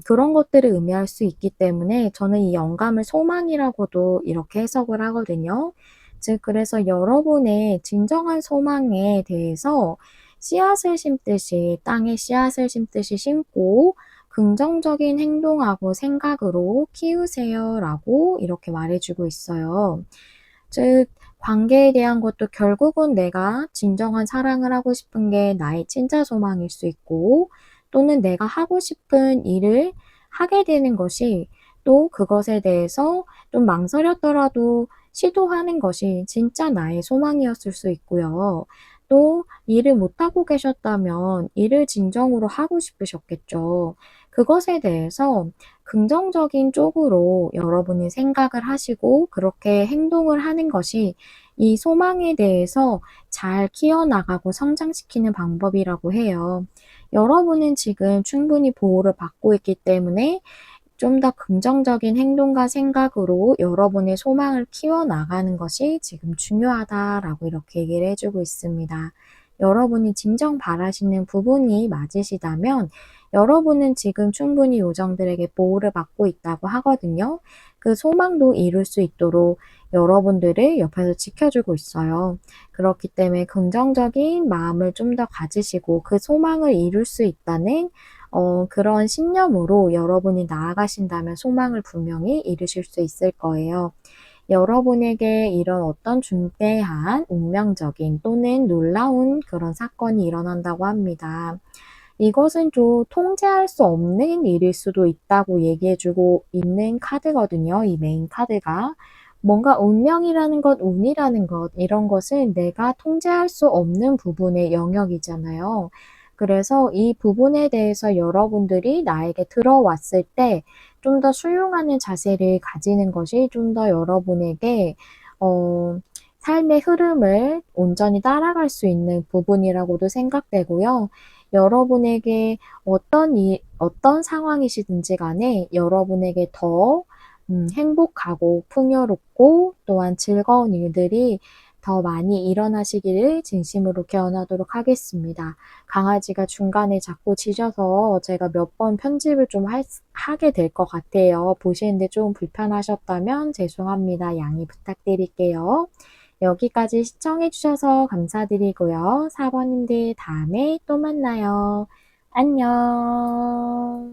그런 것들을 의미할 수 있기 때문에 저는 이 영감을 소망이라고도 이렇게 해석을 하거든요. 즉, 그래서 여러분의 진정한 소망에 대해서 씨앗을 심듯이, 땅에 씨앗을 심듯이 심고 긍정적인 행동하고 생각으로 키우세요 라고 이렇게 말해주고 있어요. 즉, 관계에 대한 것도 결국은 내가 진정한 사랑을 하고 싶은 게 나의 진짜 소망일 수 있고, 또는 내가 하고 싶은 일을 하게 되는 것이 또 그것에 대해서 좀 망설였더라도 시도하는 것이 진짜 나의 소망이었을 수 있고요. 또 일을 못하고 계셨다면 일을 진정으로 하고 싶으셨겠죠. 그것에 대해서 긍정적인 쪽으로 여러분이 생각을 하시고 그렇게 행동을 하는 것이 이 소망에 대해서 잘 키워나가고 성장시키는 방법이라고 해요. 여러분은 지금 충분히 보호를 받고 있기 때문에 좀 더 긍정적인 행동과 생각으로 여러분의 소망을 키워나가는 것이 지금 중요하다라고 이렇게 얘기를 해주고 있습니다. 여러분이 진정 바라시는 부분이 맞으시다면 여러분은 지금 충분히 요정들에게 보호를 받고 있다고 하거든요. 그 소망도 이룰 수 있도록 여러분들을 옆에서 지켜주고 있어요. 그렇기 때문에 긍정적인 마음을 좀 더 가지시고 그 소망을 이룰 수 있다는 그런 신념으로 여러분이 나아가신다면 소망을 분명히 이루실 수 있을 거예요. 여러분에게 이런 어떤 중대한 운명적인 또는 놀라운 그런 사건이 일어난다고 합니다. 이것은 좀 통제할 수 없는 일일 수도 있다고 얘기해주고 있는 카드거든요. 이 메인 카드가. 뭔가 운명이라는 것, 운이라는 것, 이런 것은 내가 통제할 수 없는 부분의 영역이잖아요. 그래서 이 부분에 대해서 여러분들이 나에게 들어왔을 때 좀 더 수용하는 자세를 가지는 것이 좀 더 여러분에게 삶의 흐름을 온전히 따라갈 수 있는 부분이라고도 생각되고요. 여러분에게 어떤 상황이시든지 간에 여러분에게 더 행복하고 풍요롭고 또한 즐거운 일들이 더 많이 일어나시기를 진심으로 기원하도록 하겠습니다. 강아지가 중간에 자꾸 짖어서 제가 몇 번 편집을 좀 하게 될 것 같아요. 보시는데 좀 불편하셨다면 죄송합니다. 양해 부탁드릴게요. 여기까지 시청해주셔서 감사드리고요. 4번님들 다음에 또 만나요. 안녕.